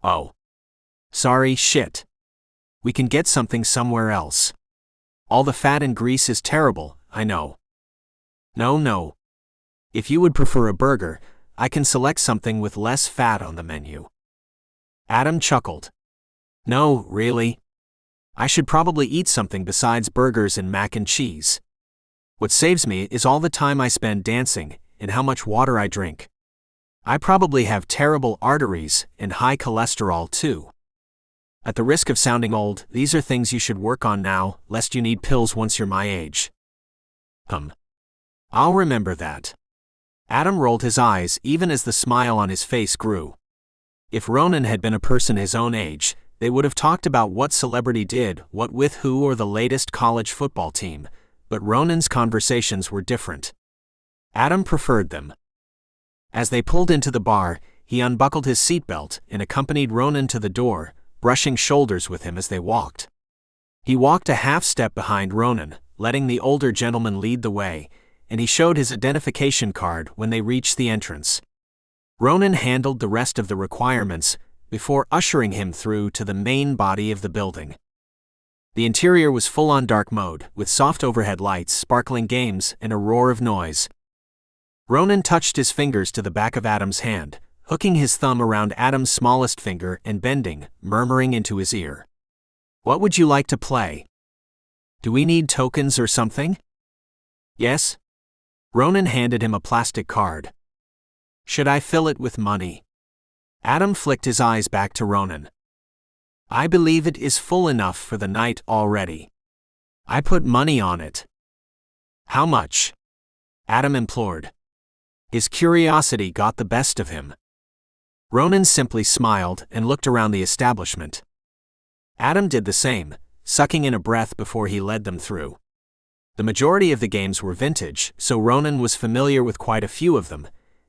"Oh. Sorry, shit. We can get something somewhere else. All the fat and grease is terrible, I know." No. If you would prefer a burger, I can select something with less fat on the menu." Adam chuckled. "No, really. I should probably eat something besides burgers and mac and cheese. What saves me is all the time I spend dancing and how much water I drink. I probably have terrible arteries and high cholesterol too. At the risk of sounding old, these are things you should work on now, lest you need pills once you're my age." "I'll remember that." Adam rolled his eyes even as the smile on his face grew. If Ronin had been a person his own age, they would have talked about what celebrity did what with who or the latest college football team, but Ronin's conversations were different. Adam preferred them. As they pulled into the bar, he unbuckled his seatbelt and accompanied Ronin to the door, brushing shoulders with him as they walked. He walked a half step behind Ronin, letting the older gentleman lead the way, and he showed his identification card when they reached the entrance. Ronin handled the rest of the requirements before ushering him through to the main body of the building. The interior was full-on dark mode, with soft overhead lights, sparkling games, and a roar of noise. Ronin touched his fingers to the back of Adam's hand, hooking his thumb around Adam's smallest finger and bending, murmuring into his ear. "What would you like to play? Do we need tokens or something?" "Yes." Ronin handed him a plastic card. "Should I fill it with money?" Adam flicked his eyes back to Ronin. "I believe it is full enough for the night already. I put money on it." "How much?" Adam implored. His curiosity got the best of him. Ronin simply smiled and looked around the establishment. Adam did the same, sucking in a breath before he led them through. The majority of the games were vintage, so Ronin was familiar with quite a few of them,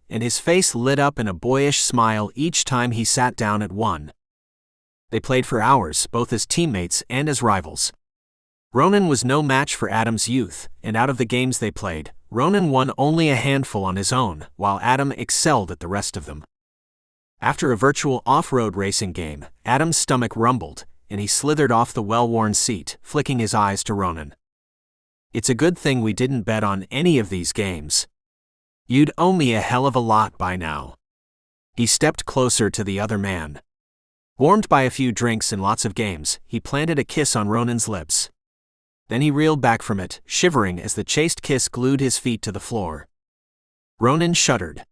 and his face lit up in a boyish smile each time he sat down at one. They played for hours, both as teammates and as rivals. Ronin was no match for Adam's youth, and out of the games they played, Ronin won only a handful on his own, while Adam excelled at the rest of them. After a virtual off-road racing game, Adam's stomach rumbled, and he slithered off the well-worn seat, flicking his eyes to Ronin. "It's a good thing we didn't bet on any of these games. You'd owe me a hell of a lot by now." He stepped closer to the other man. Warmed by a few drinks and lots of games, he planted a kiss on Ronin's lips. Then he reeled back from it, shivering as the chaste kiss glued his feet to the floor. Ronin shuddered.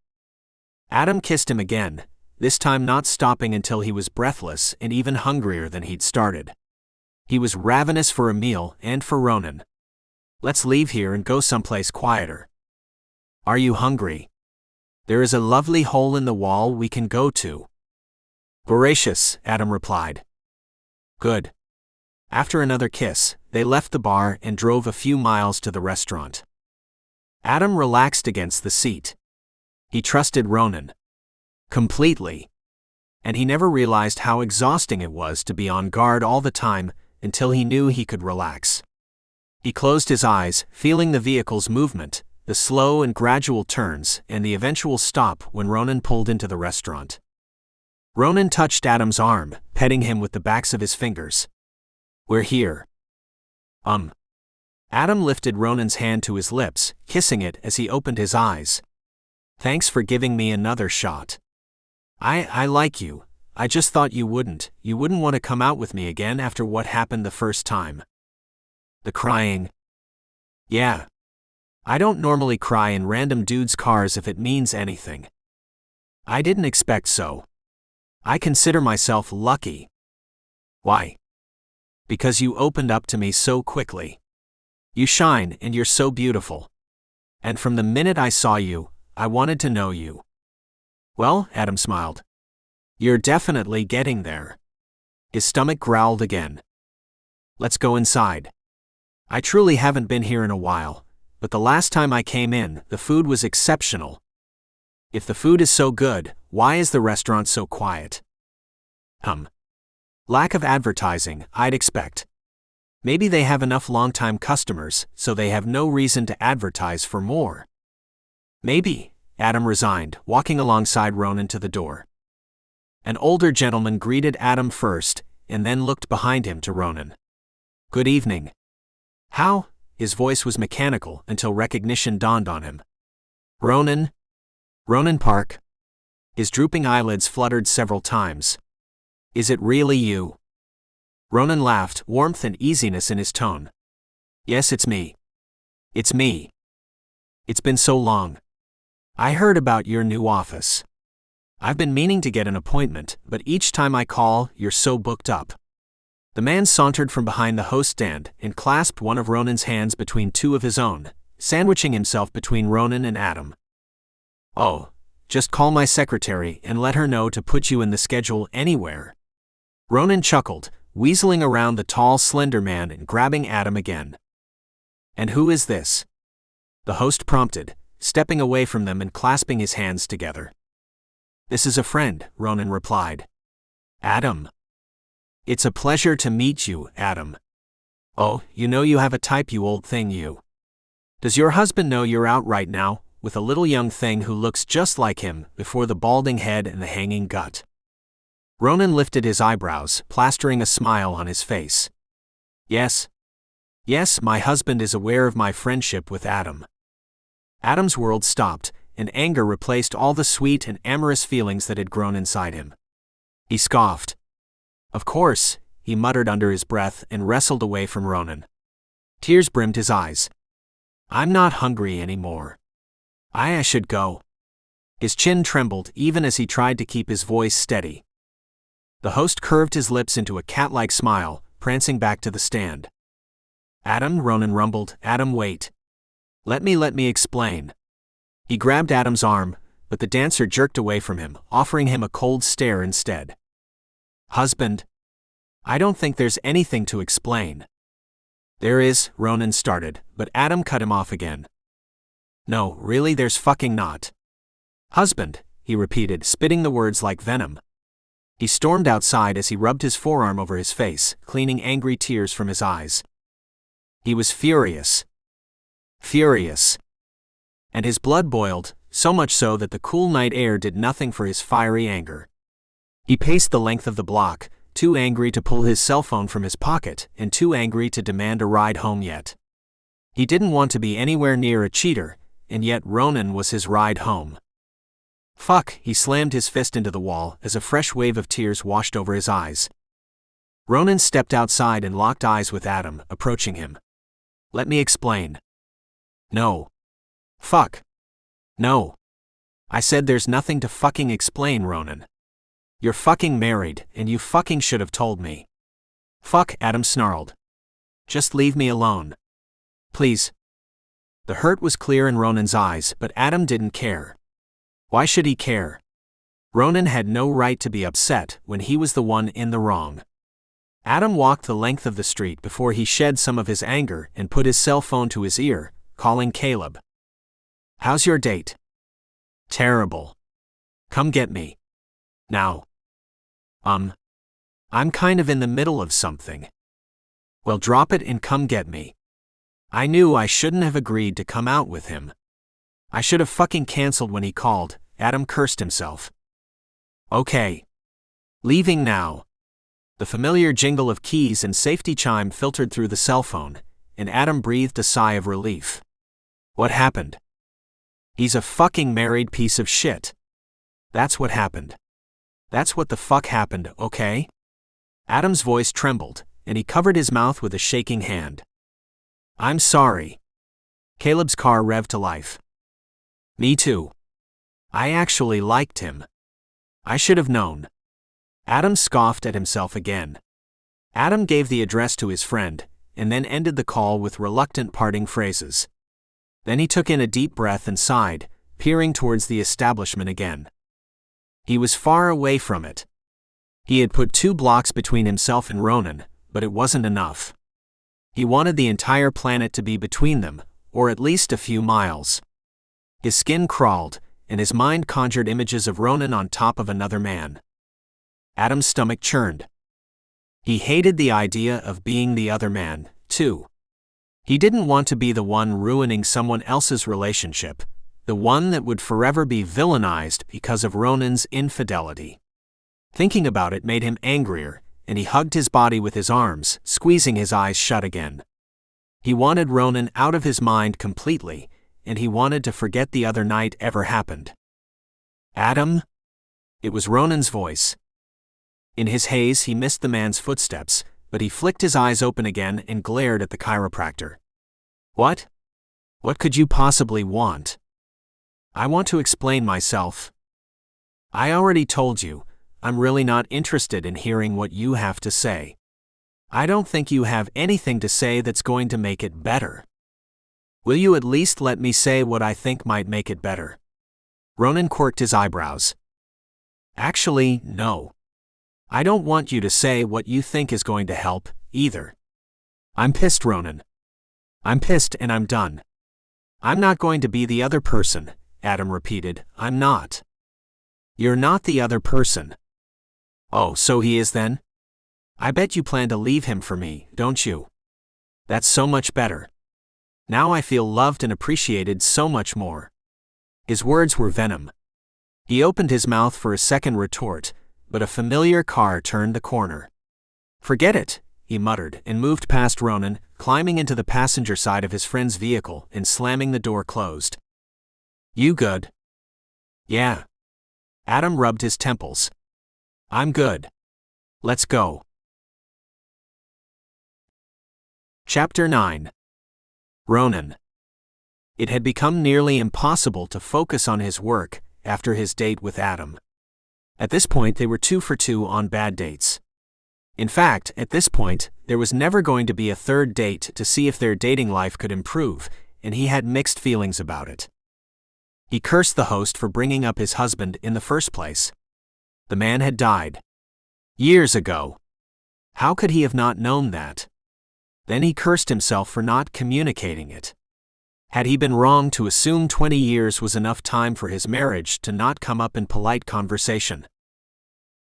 Adam kissed him again, this time not stopping until he was breathless and even hungrier than he'd started. He was ravenous for a meal and for Ronin. "Let's leave here and go someplace quieter." "Are you hungry? There is a lovely hole in the wall we can go to." "Voracious," Adam replied. "Good." After another kiss, they left the bar and drove a few miles to the restaurant. Adam relaxed against the seat. He trusted Ronin completely. And he never realized how exhausting it was to be on guard all the time until he knew he could relax. He closed his eyes, feeling the vehicle's movement, the slow and gradual turns, and the eventual stop when Ronin pulled into the restaurant. Ronin touched Adam's arm, petting him with the backs of his fingers. "We're here." Adam lifted Ronin's hand to his lips, kissing it as he opened his eyes. "Thanks for giving me another shot. I like you. I just thought you wouldn't want to come out with me again after what happened the first time." "The crying?" "Yeah. I don't normally cry in random dudes' cars if it means anything." "I didn't expect so. I consider myself lucky." "Why?" "Because you opened up to me so quickly. You shine and you're so beautiful. And from the minute I saw you, I wanted to know you." "Well," Adam smiled. "You're definitely getting there." His stomach growled again. "Let's go inside. I truly haven't been here in a while, but the last time I came in, the food was exceptional." "If the food is so good, why is the restaurant so quiet?" Lack of advertising, I'd expect. Maybe they have enough long-time customers, so they have no reason to advertise for more." "Maybe," Adam resigned, walking alongside Ronin to the door. An older gentleman greeted Adam first, and then looked behind him to Ronin. "Good evening." "How?" His voice was mechanical until recognition dawned on him. "Ronin? Ronin Park?" His drooping eyelids fluttered several times. "Is it really you?" Ronin laughed, warmth and easiness in his tone. "Yes, it's me. It's me. It's been so long. I heard about your new office. I've been meaning to get an appointment, but each time I call, you're so booked up." The man sauntered from behind the host stand and clasped one of Ronin's hands between two of his own, sandwiching himself between Ronin and Adam. "Oh, just call my secretary and let her know to put you in the schedule anywhere." Ronin chuckled, weaseling around the tall, slender man and grabbing Adam again. "And who is this?" the host prompted, stepping away from them and clasping his hands together. "This is a friend," Ronin replied. "Adam." "It's a pleasure to meet you, Adam." "Oh, you know you have a type, you old thing, you. Does your husband know you're out right now, with a little young thing who looks just like him, before the balding head and the hanging gut?" Ronin lifted his eyebrows, plastering a smile on his face. Yes, my husband is aware of my friendship with Adam." Adam's world stopped, and anger replaced all the sweet and amorous feelings that had grown inside him. He scoffed. "Of course," he muttered under his breath and wrestled away from Ronin. Tears brimmed his eyes. "I'm not hungry anymore. I should go." His chin trembled even as he tried to keep his voice steady. The host curved his lips into a cat-like smile, prancing back to the stand. "Adam," Ronin rumbled, "Adam, wait. Let me explain." He grabbed Adam's arm, but the dancer jerked away from him, offering him a cold stare instead. "Husband? I don't think there's anything to explain." "There is," Ronin started, but Adam cut him off again. "No, really, there's fucking not." "Husband," he repeated, spitting the words like venom. He stormed outside as he rubbed his forearm over his face, cleaning angry tears from his eyes. He was furious. Furious. And his blood boiled, so much so that the cool night air did nothing for his fiery anger. He paced the length of the block, too angry to pull his cell phone from his pocket and too angry to demand a ride home yet. He didn't want to be anywhere near a cheater, and yet Ronin was his ride home. Fuck, he slammed his fist into the wall as a fresh wave of tears washed over his eyes. Ronin stepped outside and locked eyes with Adam, approaching him. Let me explain. No. Fuck. No. I said there's nothing to fucking explain, Ronin. You're fucking married, and you fucking should have told me. Fuck, Adam snarled. Just leave me alone. Please. The hurt was clear in Ronin's eyes, but Adam didn't care. Why should he care? Ronin had no right to be upset when he was the one in the wrong. Adam walked the length of the street before he shed some of his anger and put his cell phone to his ear, calling Caleb. How's your date? Terrible. Come get me. Now. I'm kind of in the middle of something. Well, drop it and come get me. I knew I shouldn't have agreed to come out with him. I should have fucking canceled when he called, Adam cursed himself. Okay. Leaving now. The familiar jingle of keys and safety chime filtered through the cell phone, and Adam breathed a sigh of relief. What happened? He's a fucking married piece of shit. That's what happened. That's what the fuck happened, okay? Adam's voice trembled, and he covered his mouth with a shaking hand. I'm sorry. Caleb's car revved to life. Me too. I actually liked him. I should have known. Adam scoffed at himself again. Adam gave the address to his friend, and then ended the call with reluctant parting phrases. Then he took in a deep breath and sighed, peering towards the establishment again. He was far away from it. He had put 2 blocks between himself and Ronin, but it wasn't enough. He wanted the entire planet to be between them, or at least a few miles. His skin crawled, and his mind conjured images of Ronin on top of another man. Adam's stomach churned. He hated the idea of being the other man, too. He didn't want to be the one ruining someone else's relationship, the one that would forever be villainized because of Ronin's infidelity. Thinking about it made him angrier, and he hugged his body with his arms, squeezing his eyes shut again. He wanted Ronin out of his mind completely, and he wanted to forget the other night ever happened. Adam? It was Ronin's voice. In his haze he missed the man's footsteps, but he flicked his eyes open again and glared at the chiropractor. What? What could you possibly want? I want to explain myself. I already told you, I'm really not interested in hearing what you have to say. I don't think you have anything to say that's going to make it better. Will you at least let me say what I think might make it better? Ronin quirked his eyebrows. Actually, no. I don't want you to say what you think is going to help, either. I'm pissed, Ronin. I'm pissed and I'm done. I'm not going to be the other person, Adam repeated. I'm not. You're not the other person. Oh, so he is then? I bet you plan to leave him for me, don't you? That's so much better. Now I feel loved and appreciated so much more. His words were venom. He opened his mouth for a second retort, but a familiar car turned the corner. Forget it, he muttered and moved past Ronin, climbing into the passenger side of his friend's vehicle and slamming the door closed. You good? Yeah. Adam rubbed his temples. I'm good. Let's go. Chapter 9. Ronin. It had become nearly impossible to focus on his work after his date with Adam. At this point, they were 2 for 2 on bad dates. In fact, at this point, there was never going to be a third date to see if their dating life could improve, and he had mixed feelings about it. He cursed the host for bringing up his husband in the first place. The man had died. Years ago. How could he have not known that? Then he cursed himself for not communicating it. Had he been wrong to assume 20 years was enough time for his marriage to not come up in polite conversation?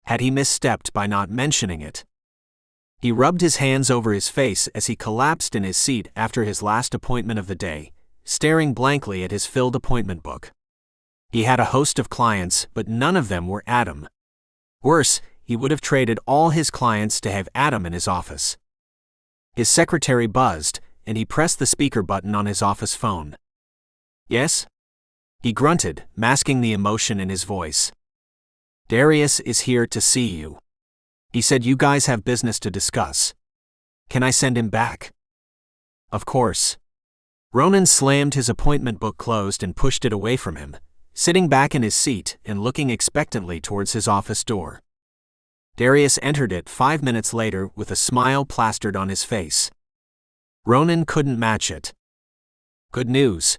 Had he misstepped by not mentioning it? He rubbed his hands over his face as he collapsed in his seat after his last appointment of the day, staring blankly at his filled appointment book. He had a host of clients, but none of them were Adam. Worse, he would have traded all his clients to have Adam in his office. His secretary buzzed, and he pressed the speaker button on his office phone. "Yes?" He grunted, masking the emotion in his voice. "Darius is here to see you. He said you guys have business to discuss. Can I send him back?" "Of course." Ronin slammed his appointment book closed and pushed it away from him, sitting back in his seat and looking expectantly towards his office door. Darius entered it 5 minutes later with a smile plastered on his face. Ronin couldn't match it. "Good news.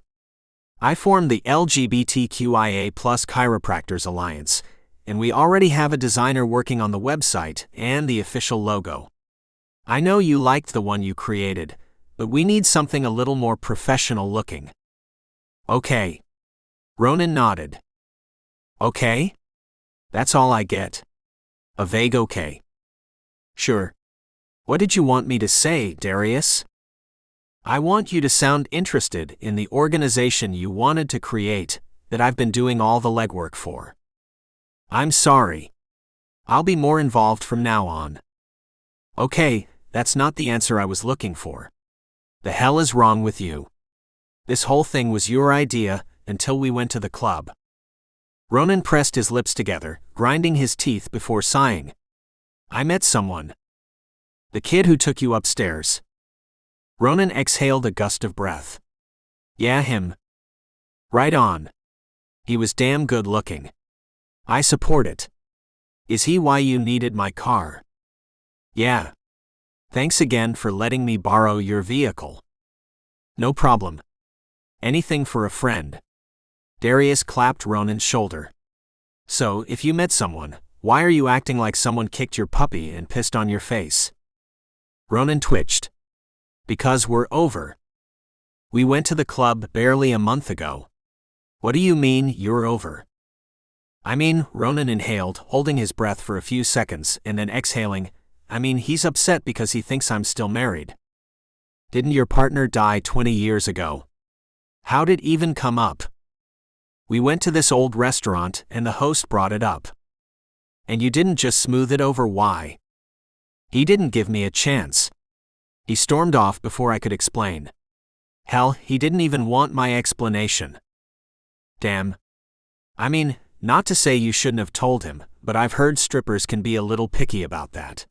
I formed the LGBTQIA+ Chiropractors Alliance, and we already have a designer working on the website and the official logo. I know you liked the one you created, but we need something a little more professional looking." "Okay." Ronin nodded. "Okay? That's all I get. A vague okay. Sure. What did you want me to say, Darius?" "I want you to sound interested in the organization you wanted to create that I've been doing all the legwork for." "I'm sorry. I'll be more involved from now on." "Okay, that's not the answer I was looking for. The hell is wrong with you? This whole thing was your idea until we went to the club." Ronin pressed his lips together, grinding his teeth before sighing. "I met someone. The kid who took you upstairs." Ronin exhaled a gust of breath. "Yeah, him. Right on. He was damn good looking. I support it. Is he why you needed my car?" "Yeah. Thanks again for letting me borrow your vehicle." "No problem. Anything for a friend." Darius clapped Ronin's shoulder. "So, if you met someone, why are you acting like someone kicked your puppy and pissed on your face?" Ronin twitched. "Because we're over. We went to the club barely a month ago." "What do you mean, you're over?" "I mean," Ronin inhaled, holding his breath for a few seconds and then exhaling, he's upset because he thinks I'm still married." "Didn't your partner die 20 years ago? How'd it even come up?" "We went to this old restaurant and the host brought it up." "And you didn't just smooth it over, why?" "He didn't give me a chance. He stormed off before I could explain. Hell, he didn't even want my explanation." "Damn. Not to say you shouldn't have told him, but I've heard strippers can be a little picky about that.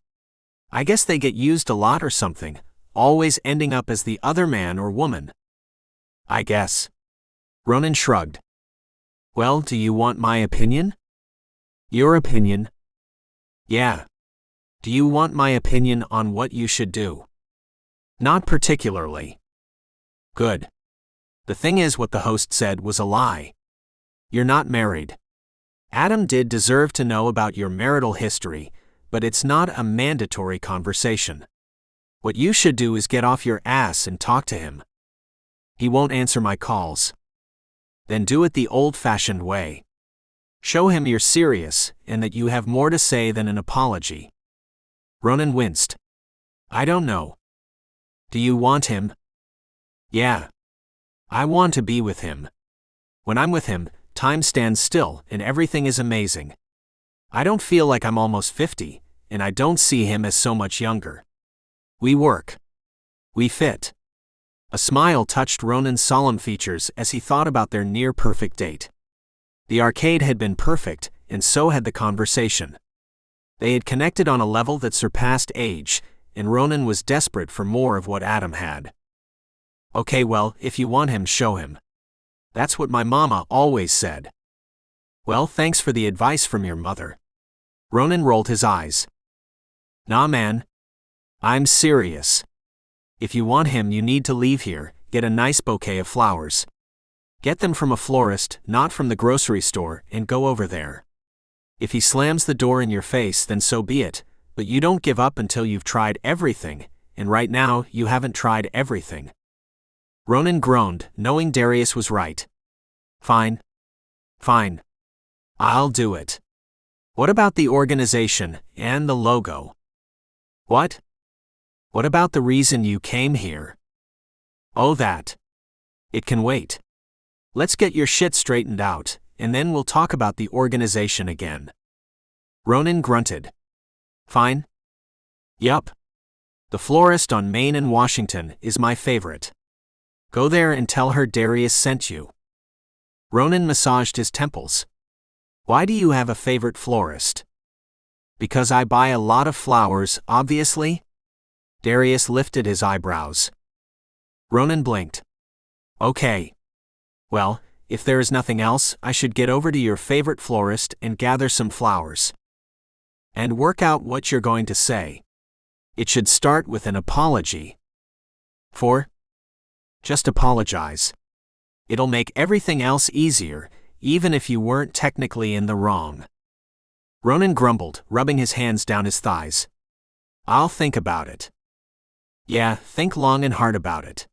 I guess they get used a lot or something, always ending up as the other man or woman." "I guess." Ronin shrugged. "Well, do you want my opinion?" "Your opinion?" "Yeah. Do you want my opinion on what you should do?" "Not particularly." "Good. The thing is, what the host said was a lie. You're not married. Adam did deserve to know about your marital history, but it's not a mandatory conversation. What you should do is get off your ass and talk to him." "He won't answer my calls." "Then do it the old-fashioned way. Show him you're serious and that you have more to say than an apology." Ronin winced. "I don't know. Do you want him?" "Yeah. I want to be with him. When I'm with him, time stands still and everything is amazing. I don't feel like I'm almost 50, and I don't see him as so much younger. We work. We fit." A smile touched Ronin's solemn features as he thought about their near-perfect date. The arcade had been perfect, and so had the conversation. They had connected on a level that surpassed age, and Ronin was desperate for more of what Adam had. "Okay, well, if you want him, show him. That's what my mama always said." "Well, thanks for the advice from your mother." Ronin rolled his eyes. "Nah, man. I'm serious. If you want him, you need to leave here, get a nice bouquet of flowers. Get them from a florist, not from the grocery store, and go over there. If he slams the door in your face, then so be it, but you don't give up until you've tried everything, and right now, you haven't tried everything." Ronin groaned, knowing Darius was right. Fine. I'll do it. What about the organization and the logo?" "What? What about the reason you came here?" "Oh, that. It can wait. Let's get your shit straightened out, and then we'll talk about the organization again. Ronin grunted. Fine. Yup. The florist on Main and Washington is my favorite. Go there and tell her Darius sent you. Ronin massaged his temples. Why do you have a favorite florist? Because I buy a lot of flowers, obviously? Darius lifted his eyebrows. Ronin blinked. Okay. Well, if there is nothing else, I should get over to your favorite florist and gather some flowers. And work out what you're going to say. It should start with an apology. For? Just apologize. It'll make everything else easier, even if you weren't technically in the wrong. Ronin grumbled, rubbing his hands down his thighs. I'll think about it. Yeah, think long and hard about it.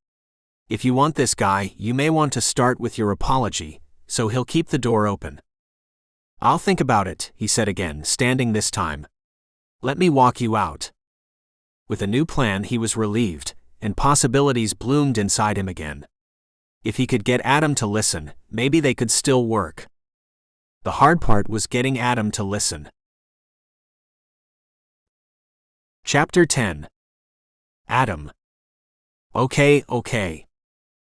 If you want this guy, you may want to start with your apology, so he'll keep the door open. I'll think about it, he said again, standing this time. Let me walk you out. With a new plan, he was relieved, and possibilities bloomed inside him again. If he could get Adam to listen, maybe they could still work. The hard part was getting Adam to listen. Chapter 10. Adam. Okay.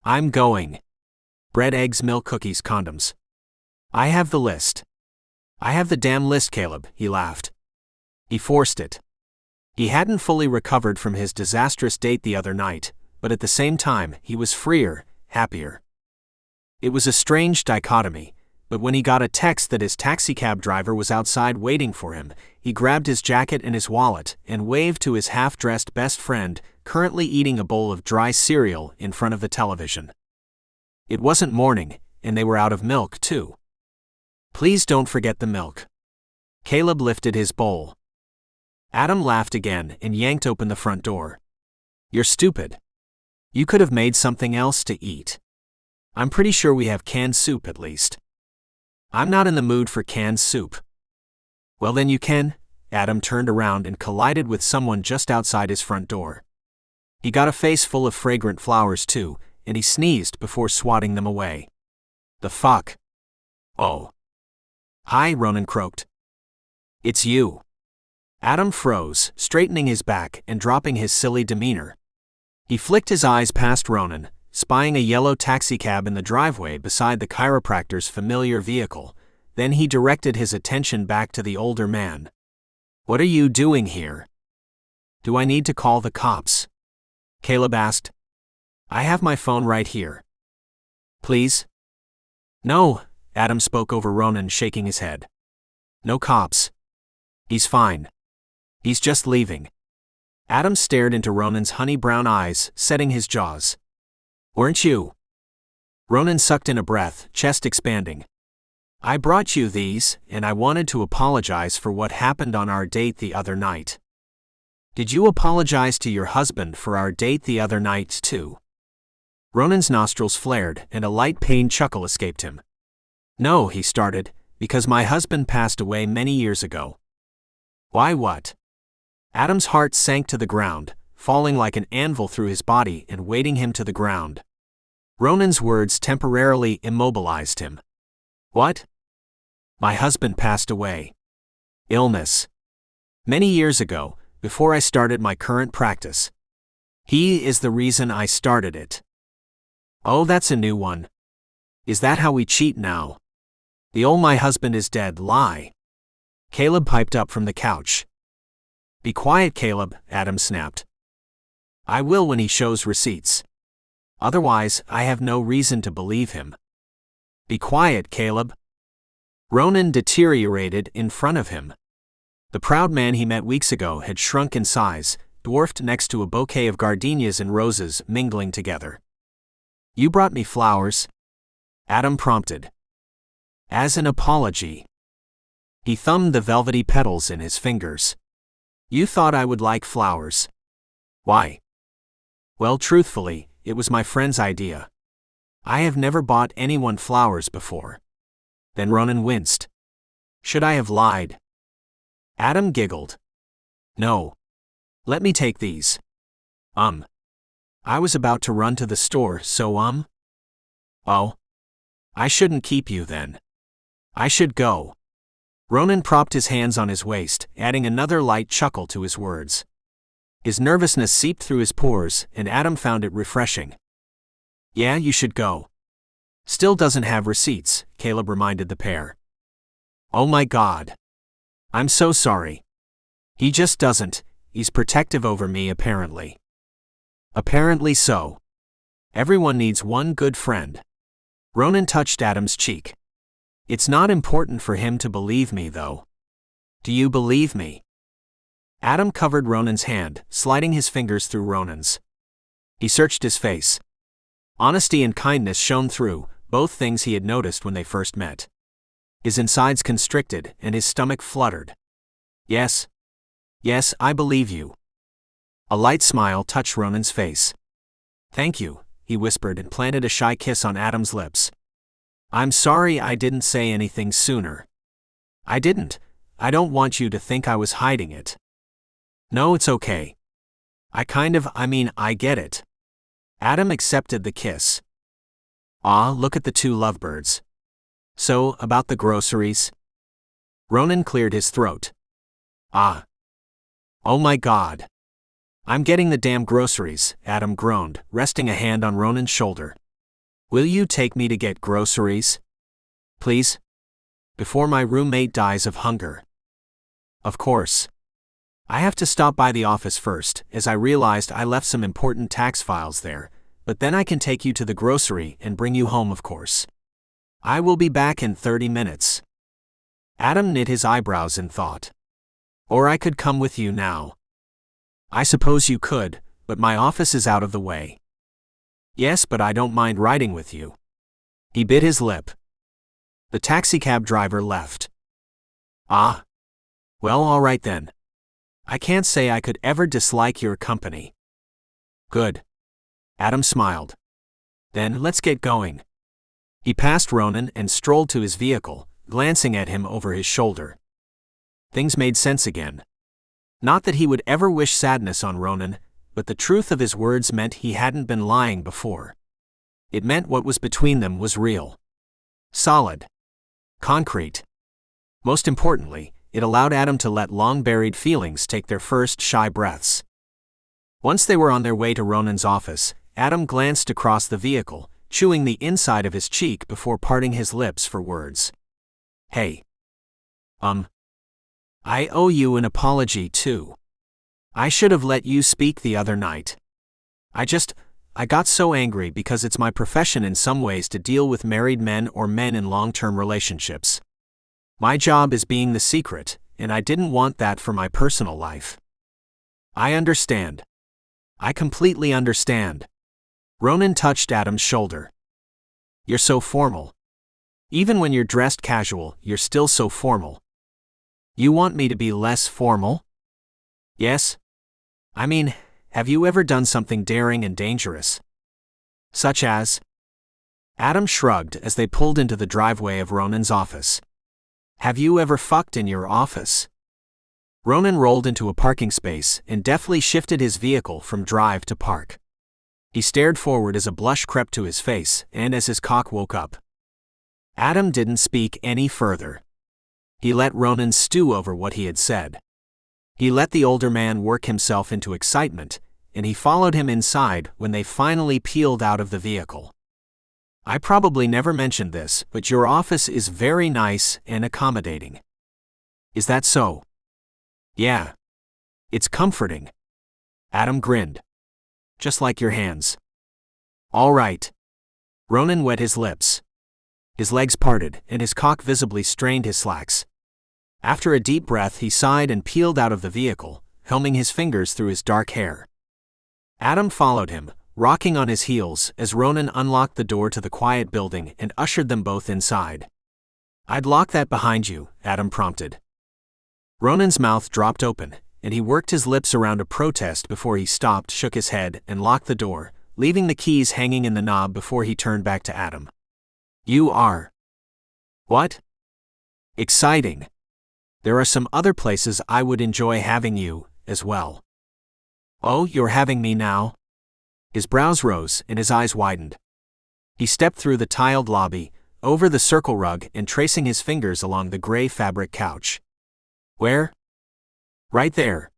I'm going. Bread, eggs, milk, cookies, condoms. I have the list. I have the damn list, Caleb, he laughed. He forced it. He hadn't fully recovered from his disastrous date the other night, but at the same time, he was freer, happier. It was a strange dichotomy, but when he got a text that his taxicab driver was outside waiting for him, he grabbed his jacket and his wallet and waved to his half-dressed best friend, currently eating a bowl of dry cereal in front of the television. It wasn't morning, and they were out of milk, too. Please don't forget the milk. Caleb lifted his bowl. Adam laughed again and yanked open the front door. You're stupid. You could have made something else to eat. I'm pretty sure we have canned soup at least. I'm not in the mood for canned soup. Well then you can. Adam turned around and collided with someone just outside his front door. He got a face full of fragrant flowers too, and he sneezed before swatting them away. The fuck? Oh. Hi, Ronin croaked. It's you. Adam froze, straightening his back and dropping his silly demeanor. He flicked his eyes past Ronin, spying a yellow taxicab in the driveway beside the chiropractor's familiar vehicle. Then he directed his attention back to the older man. What are you doing here? Do I need to call the cops? Caleb asked. I have my phone right here. Please? No, Adam spoke over Ronin, shaking his head. No cops. He's fine. He's just leaving. Adam stared into Ronin's honey-brown eyes, setting his jaws. Weren't you? Ronin sucked in a breath, chest expanding. I brought you these, and I wanted to apologize for what happened on our date the other night. Did you apologize to your husband for our date the other night, too? Ronin's nostrils flared, and a light pained chuckle escaped him. No, he started, because my husband passed away many years ago. Why what? Adam's heart sank to the ground, falling like an anvil through his body and weighting him to the ground. Ronin's words temporarily immobilized him. What? My husband passed away. Illness. Many years ago, before I started my current practice. He is the reason I started it. Oh, that's a new one. Is that how we cheat now? The "oh my husband is dead" lie. Caleb piped up from the couch. Be quiet, Caleb, Adam snapped. I will when he shows receipts. Otherwise, I have no reason to believe him. Be quiet, Caleb. Ronin deteriorated in front of him. The proud man he met weeks ago had shrunk in size, dwarfed next to a bouquet of gardenias and roses mingling together. You brought me flowers? Adam prompted. As an apology. He thumbed the velvety petals in his fingers. You thought I would like flowers. Why? Well, truthfully, it was my friend's idea. I have never bought anyone flowers before. Then Ronin winced. Should I have lied? Adam giggled. No. Let me take these. I was about to run to the store, so Oh. I shouldn't keep you then. I should go. Ronin propped his hands on his waist, adding another light chuckle to his words. His nervousness seeped through his pores, and Adam found it refreshing. Yeah, you should go. Still doesn't have receipts, Caleb reminded the pair. Oh my God. I'm so sorry. He just doesn't. He's protective over me apparently. Apparently so. Everyone needs one good friend. Ronin touched Adam's cheek. It's not important for him to believe me though. Do you believe me? Adam covered Ronin's hand, sliding his fingers through Ronin's. He searched his face. Honesty and kindness shone through, both things he had noticed when they first met. His insides constricted and his stomach fluttered. Yes. Yes, I believe you. A light smile touched Ronin's face. Thank you, he whispered and planted a shy kiss on Adam's lips. I'm sorry I didn't say anything sooner. I didn't. I don't want you to think I was hiding it. No, it's okay. I get it. Adam accepted the kiss. Look at the two lovebirds. So, about the groceries? Ronin cleared his throat. Oh my God. I'm getting the damn groceries, Adam groaned, resting a hand on Ronin's shoulder. Will you take me to get groceries? Please? Before my roommate dies of hunger. Of course. I have to stop by the office first, as I realized I left some important tax files there, but then I can take you to the grocery and bring you home, of course. I will be back in 30 minutes. Adam knit his eyebrows in thought. Or I could come with you now. I suppose you could, but my office is out of the way. Yes, but I don't mind riding with you. He bit his lip. The taxicab driver left. Well, all right then. I can't say I could ever dislike your company. Good. Adam smiled. Then let's get going. He passed Ronin and strolled to his vehicle, glancing at him over his shoulder. Things made sense again. Not that he would ever wish sadness on Ronin, but the truth of his words meant he hadn't been lying before. It meant what was between them was real. Solid. Concrete. Most importantly, it allowed Adam to let long-buried feelings take their first shy breaths. Once they were on their way to Ronin's office, Adam glanced across the vehicle, chewing the inside of his cheek before parting his lips for words. Hey. I owe you an apology too. I should have let you speak the other night. I got so angry because it's my profession in some ways to deal with married men or men in long-term relationships. My job is being the secret, and I didn't want that for my personal life. I understand. I completely understand. Ronin touched Adam's shoulder. You're so formal. Even when you're dressed casual, you're still so formal. You want me to be less formal? Yes. Have you ever done something daring and dangerous? Such as? Adam shrugged as they pulled into the driveway of Ronin's office. Have you ever fucked in your office? Ronin rolled into a parking space and deftly shifted his vehicle from drive to park. He stared forward as a blush crept to his face and as his cock woke up. Adam didn't speak any further. He let Ronin stew over what he had said. He let the older man work himself into excitement, and he followed him inside when they finally peeled out of the vehicle. I probably never mentioned this, but your office is very nice and accommodating. Is that so? Yeah. It's comforting. Adam grinned. Just like your hands. All right. Ronin wet his lips. His legs parted, and his cock visibly strained his slacks. After a deep breath, he sighed and peeled out of the vehicle, combing his fingers through his dark hair. Adam followed him, rocking on his heels as Ronin unlocked the door to the quiet building and ushered them both inside. I'd lock that behind you, Adam prompted. Ronin's mouth dropped open, and he worked his lips around a protest before he stopped, shook his head, and locked the door, leaving the keys hanging in the knob before he turned back to Adam. You are. What? Exciting. There are some other places I would enjoy having you, as well. Oh, you're having me now? His brows rose and his eyes widened. He stepped through the tiled lobby, over the circle rug and tracing his fingers along the gray fabric couch. Where? Right there.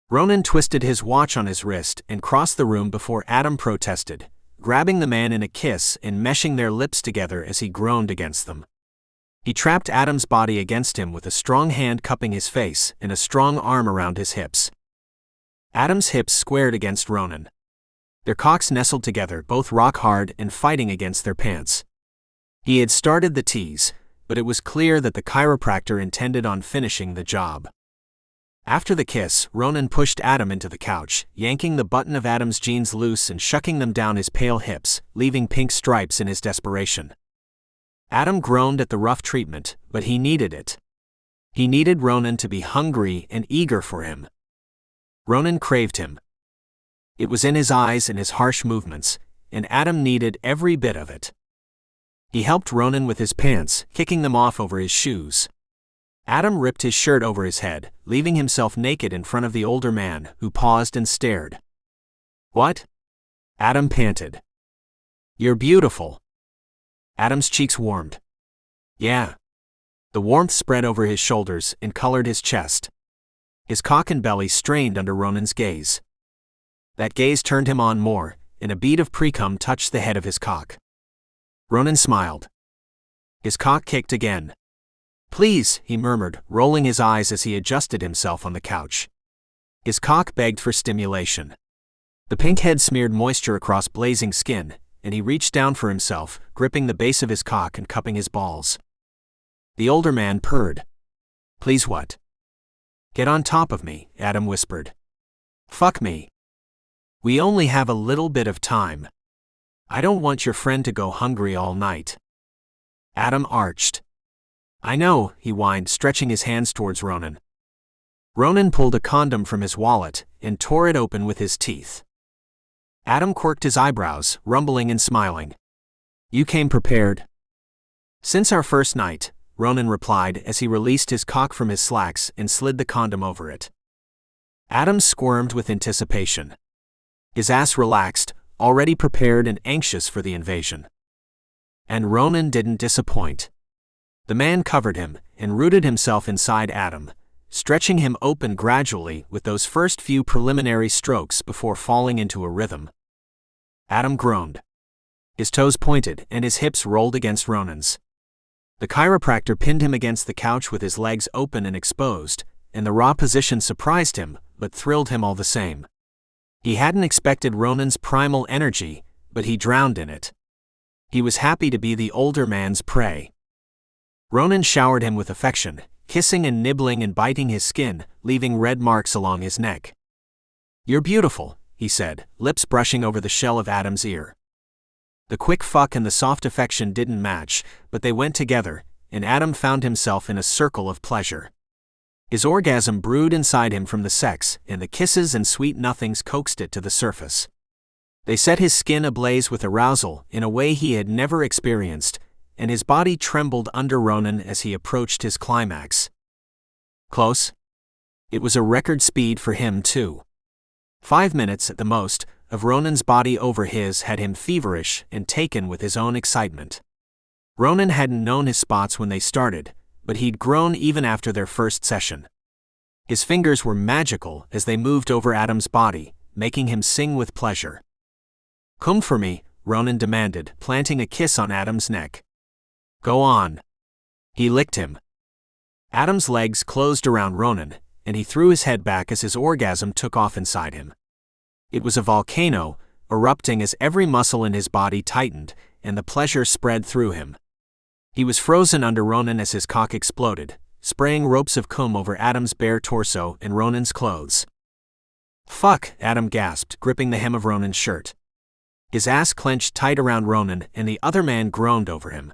Ronin twisted his watch on his wrist and crossed the room before Adam protested, grabbing the man in a kiss and meshing their lips together as he groaned against them. He trapped Adam's body against him with a strong hand cupping his face and a strong arm around his hips. Adam's hips squared against Ronin. Their cocks nestled together, both rock hard and fighting against their pants. He had started the tease, but it was clear that the chiropractor intended on finishing the job. After the kiss, Ronin pushed Adam into the couch, yanking the button of Adam's jeans loose and shucking them down his pale hips, leaving pink stripes in his desperation. Adam groaned at the rough treatment, but he needed it. He needed Ronin to be hungry and eager for him. Ronin craved him. It was in his eyes and his harsh movements, and Adam needed every bit of it. He helped Ronin with his pants, kicking them off over his shoes. Adam ripped his shirt over his head, leaving himself naked in front of the older man, who paused and stared. "What?" Adam panted. "You're beautiful." Adam's cheeks warmed. "Yeah." The warmth spread over his shoulders and colored his chest. His cock and belly strained under Ronin's gaze. That gaze turned him on more, and a bead of precum touched the head of his cock. Ronin smiled. His cock kicked again. "Please," he murmured, rolling his eyes as he adjusted himself on the couch. His cock begged for stimulation. The pink head smeared moisture across blazing skin, and he reached down for himself, gripping the base of his cock and cupping his balls. The older man purred. "Please what?" "Get on top of me," Adam whispered. "Fuck me. We only have a little bit of time. I don't want your friend to go hungry all night." Adam arched. "I know," he whined, stretching his hands towards Ronin. Ronin pulled a condom from his wallet and tore it open with his teeth. Adam quirked his eyebrows, rumbling and smiling. "You came prepared?" "Since our first night," Ronin replied as he released his cock from his slacks and slid the condom over it. Adam squirmed with anticipation. His ass relaxed, already prepared and anxious for the invasion. And Ronin didn't disappoint. The man covered him and rooted himself inside Adam, stretching him open gradually with those first few preliminary strokes before falling into a rhythm. Adam groaned. His toes pointed and his hips rolled against Ronin's. The chiropractor pinned him against the couch with his legs open and exposed, and the raw position surprised him, but thrilled him all the same. He hadn't expected Ronin's primal energy, but he drowned in it. He was happy to be the older man's prey. Ronin showered him with affection, kissing and nibbling and biting his skin, leaving red marks along his neck. "You're beautiful," he said, lips brushing over the shell of Adam's ear. The quick fuck and the soft affection didn't match, but they went together, and Adam found himself in a circle of pleasure. His orgasm brewed inside him from the sex, and the kisses and sweet nothings coaxed it to the surface. They set his skin ablaze with arousal in a way he had never experienced, and his body trembled under Ronin as he approached his climax. Close? It was a record speed for him, too. 5 minutes, at the most, of Ronin's body over his had him feverish and taken with his own excitement. Ronin hadn't known his spots when they started, but he'd grown even after their first session. His fingers were magical as they moved over Adam's body, making him sing with pleasure. "Come for me," Ronin demanded, planting a kiss on Adam's neck. "Go on." He licked him. Adam's legs closed around Ronin, and he threw his head back as his orgasm took off inside him. It was a volcano, erupting as every muscle in his body tightened, and the pleasure spread through him. He was frozen under Ronin as his cock exploded, spraying ropes of cum over Adam's bare torso and Ronin's clothes. "Fuck," Adam gasped, gripping the hem of Ronin's shirt. His ass clenched tight around Ronin, and the other man groaned over him.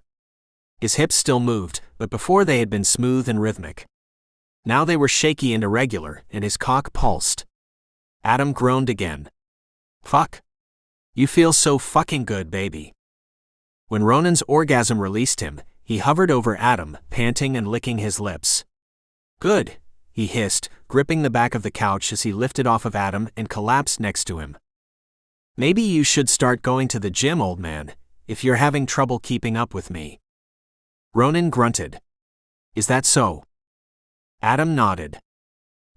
His hips still moved, but before they had been smooth and rhythmic. Now they were shaky and irregular, and his cock pulsed. Adam groaned again. "Fuck. You feel so fucking good, baby." When Ronin's orgasm released him, he hovered over Adam, panting and licking his lips. "Good," he hissed, gripping the back of the couch as he lifted off of Adam and collapsed next to him. "Maybe you should start going to the gym, old man. if you're having trouble keeping up with me. Ronin grunted. Is that so? Adam nodded.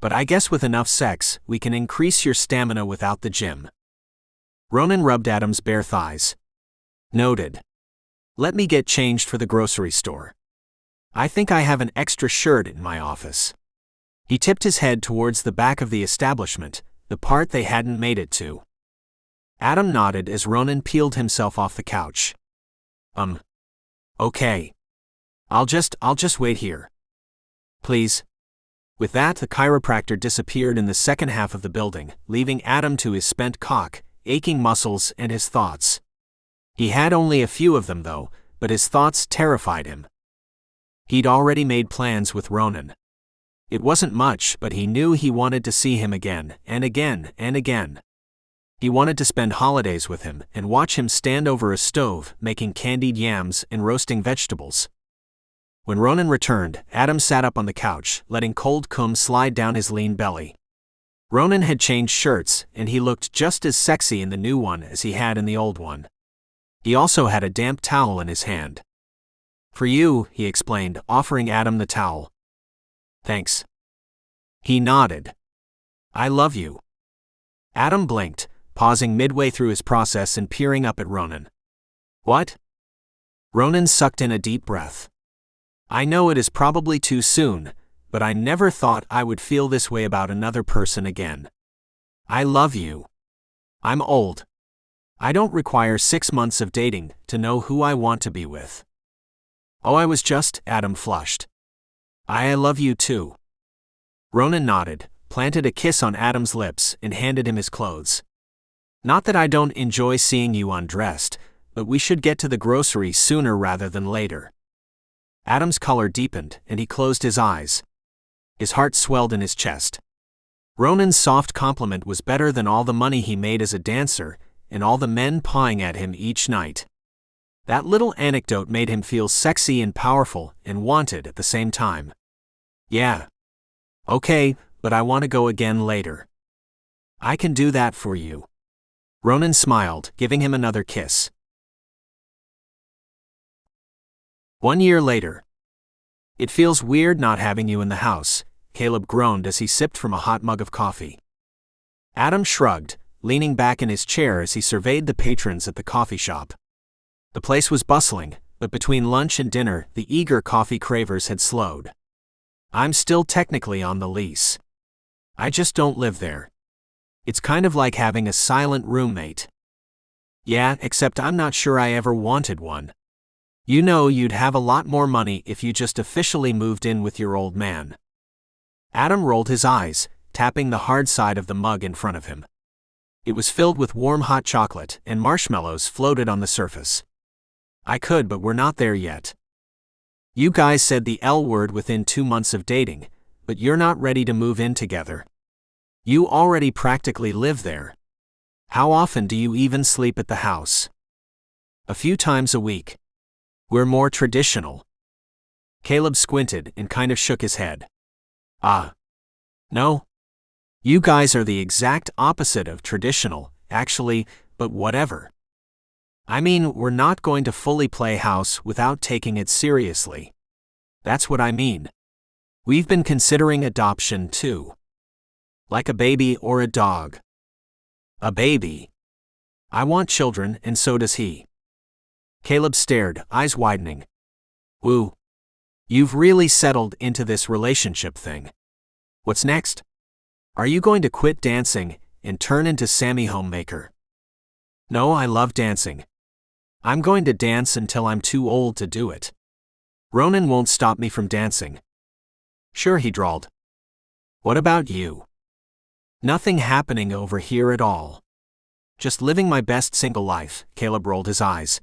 But I guess with enough sex, we can increase your stamina without the gym. Ronin rubbed Adam's bare thighs. Noted. Let me get changed for the grocery store. I think I have an extra shirt in my office. He tipped his head towards the back of the establishment, the part they hadn't made it to. Adam nodded as Ronin peeled himself off the couch. Okay. I'll just wait here. Please. With that, the chiropractor disappeared in the second half of the building, leaving Adam to his spent cock, aching muscles, and his thoughts. He had only a few of them though, but his thoughts terrified him. He'd already made plans with Ronin. It wasn't much, but he knew he wanted to see him again, and again, and again. He wanted to spend holidays with him and watch him stand over a stove, making candied yams and roasting vegetables. When Ronin returned, Adam sat up on the couch, letting cold cum slide down his lean belly. Ronin had changed shirts, and he looked just as sexy in the new one as he had in the old one. He also had a damp towel in his hand. For you, he explained, offering Adam the towel. Thanks. He nodded. I love you. Adam blinked, pausing midway through his process and peering up at Ronin. What? Ronin sucked in a deep breath. I know it is probably too soon, but I never thought I would feel this way about another person again. I love you. I'm old. I don't require 6 months of dating to know who I want to be with. Oh, I was just, Adam flushed. I love you too. Ronin nodded, planted a kiss on Adam's lips, and handed him his clothes. Not that I don't enjoy seeing you undressed, but we should get to the grocery sooner rather than later. Adam's color deepened, and he closed his eyes. His heart swelled in his chest. Ronin's soft compliment was better than all the money he made as a dancer, and all the men pawing at him each night. That little anecdote made him feel sexy and powerful and wanted at the same time. Yeah. Okay, but I want to go again later. I can do that for you. Ronin smiled, giving him another kiss. 1 year later. It feels weird not having you in the house, Caleb groaned as he sipped from a hot mug of coffee. Adam shrugged, leaning back in his chair as he surveyed the patrons at the coffee shop. The place was bustling, but between lunch and dinner, the eager coffee cravers had slowed. I'm still technically on the lease. I just don't live there. It's kind of like having a silent roommate. Yeah, except I'm not sure I ever wanted one. You know, you'd have a lot more money if you just officially moved in with your old man. Adam rolled his eyes, tapping the hard side of the mug in front of him. It was filled with warm hot chocolate, and marshmallows floated on the surface. I could, but we're not there yet. You guys said the L word within 2 months of dating, but you're not ready to move in together. You already practically live there. How often do you even sleep at the house? A few times a week. We're more traditional. Caleb squinted and kind of shook his head. No. You guys are the exact opposite of traditional, actually, but whatever. I mean, we're not going to fully play house without taking it seriously. That's what I mean. We've been considering adoption too. Like a baby or a dog. A baby. I want children, and so does he. Caleb stared, eyes widening. Woo. You've really settled into this relationship thing. What's next? Are you going to quit dancing and turn into Sammy Homemaker? No, I love dancing. I'm going to dance until I'm too old to do it. Ronin won't stop me from dancing. Sure, he drawled. What about you? Nothing happening over here at all. Just living my best single life, Caleb rolled his eyes.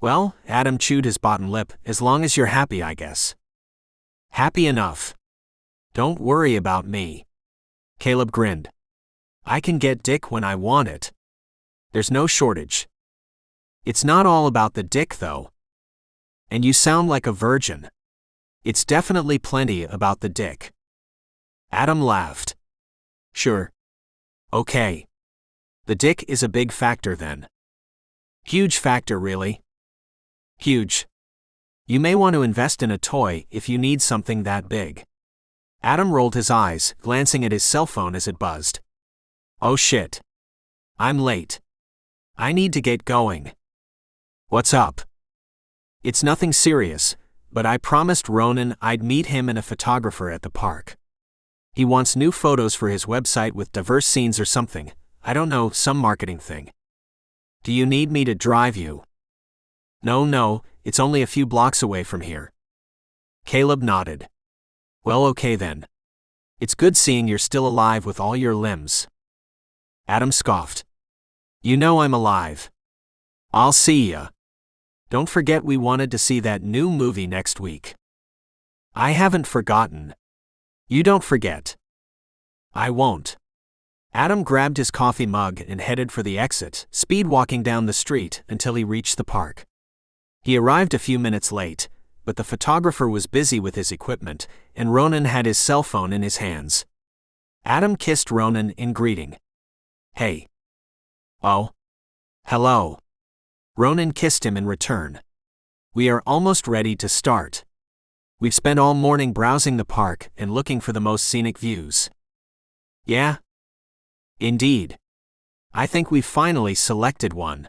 Well, Adam chewed his bottom lip, as long as you're happy, I guess. Happy enough. Don't worry about me. Caleb grinned. I can get dick when I want it. There's no shortage. It's not all about the dick, though. And you sound like a virgin. It's definitely plenty about the dick. Adam laughed. Sure. Okay. The dick is a big factor then. Huge factor, really. Huge. You may want to invest in a toy if you need something that big. Adam rolled his eyes, glancing at his cell phone as it buzzed. Oh shit. I'm late. I need to get going. What's up? It's nothing serious, but I promised Ronin I'd meet him and a photographer at the park. He wants new photos for his website with diverse scenes or something. I don't know, some marketing thing. Do you need me to drive you? No, it's only a few blocks away from here. Caleb nodded. Well, okay then. It's good seeing you're still alive with all your limbs. Adam scoffed. You know I'm alive. I'll see ya. Don't forget we wanted to see that new movie next week. I haven't forgotten. You don't forget. I won't. Adam grabbed his coffee mug and headed for the exit, speed walking down the street until he reached the park. He arrived a few minutes late, but the photographer was busy with his equipment, and Ronin had his cell phone in his hands. Adam kissed Ronin in greeting. Hey. Oh. Hello. Ronin kissed him in return. We are almost ready to start. We've spent all morning browsing the park and looking for the most scenic views. Yeah? Indeed. I think we've finally selected one.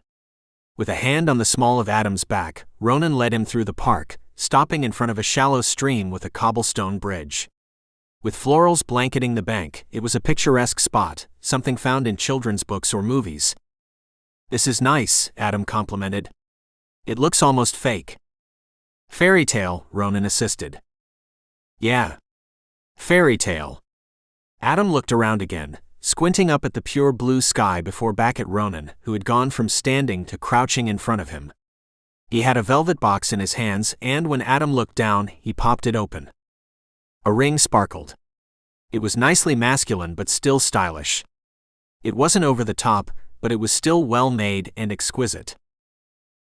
With a hand on the small of Adam's back, Ronin led him through the park, stopping in front of a shallow stream with a cobblestone bridge. With florals blanketing the bank, it was a picturesque spot, something found in children's books or movies. This is nice, Adam complimented. It looks almost fake. Fairy tale, Ronin assisted. Yeah. Fairy tale. Adam looked around again, squinting up at the pure blue sky before back at Ronin, who had gone from standing to crouching in front of him. He had a velvet box in his hands, and when Adam looked down, he popped it open. A ring sparkled. It was nicely masculine but still stylish. It wasn't over the top, but it was still well made and exquisite.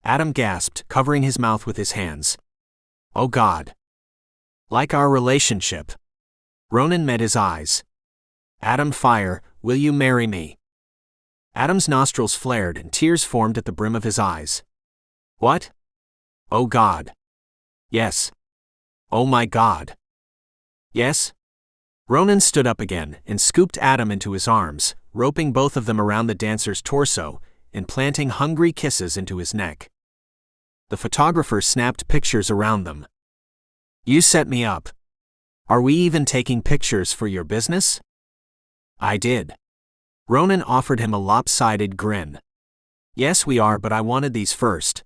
Adam gasped, covering his mouth with his hands. Oh God. Like our relationship. Ronin met his eyes. Adam, fire, will you marry me? Adam's nostrils flared and tears formed at the brim of his eyes. What? Oh God. Yes. Oh my God. Yes? Ronin stood up again and scooped Adam into his arms, roping both of them around the dancer's torso and planting hungry kisses into his neck. The photographer snapped pictures around them. You set me up. Are we even taking pictures for your business? I did. Ronin offered him a lopsided grin. Yes, we are, but I wanted these first.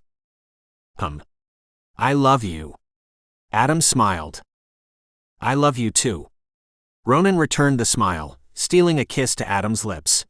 I love you. Adam smiled. I love you too. Ronin returned the smile, stealing a kiss to Adam's lips.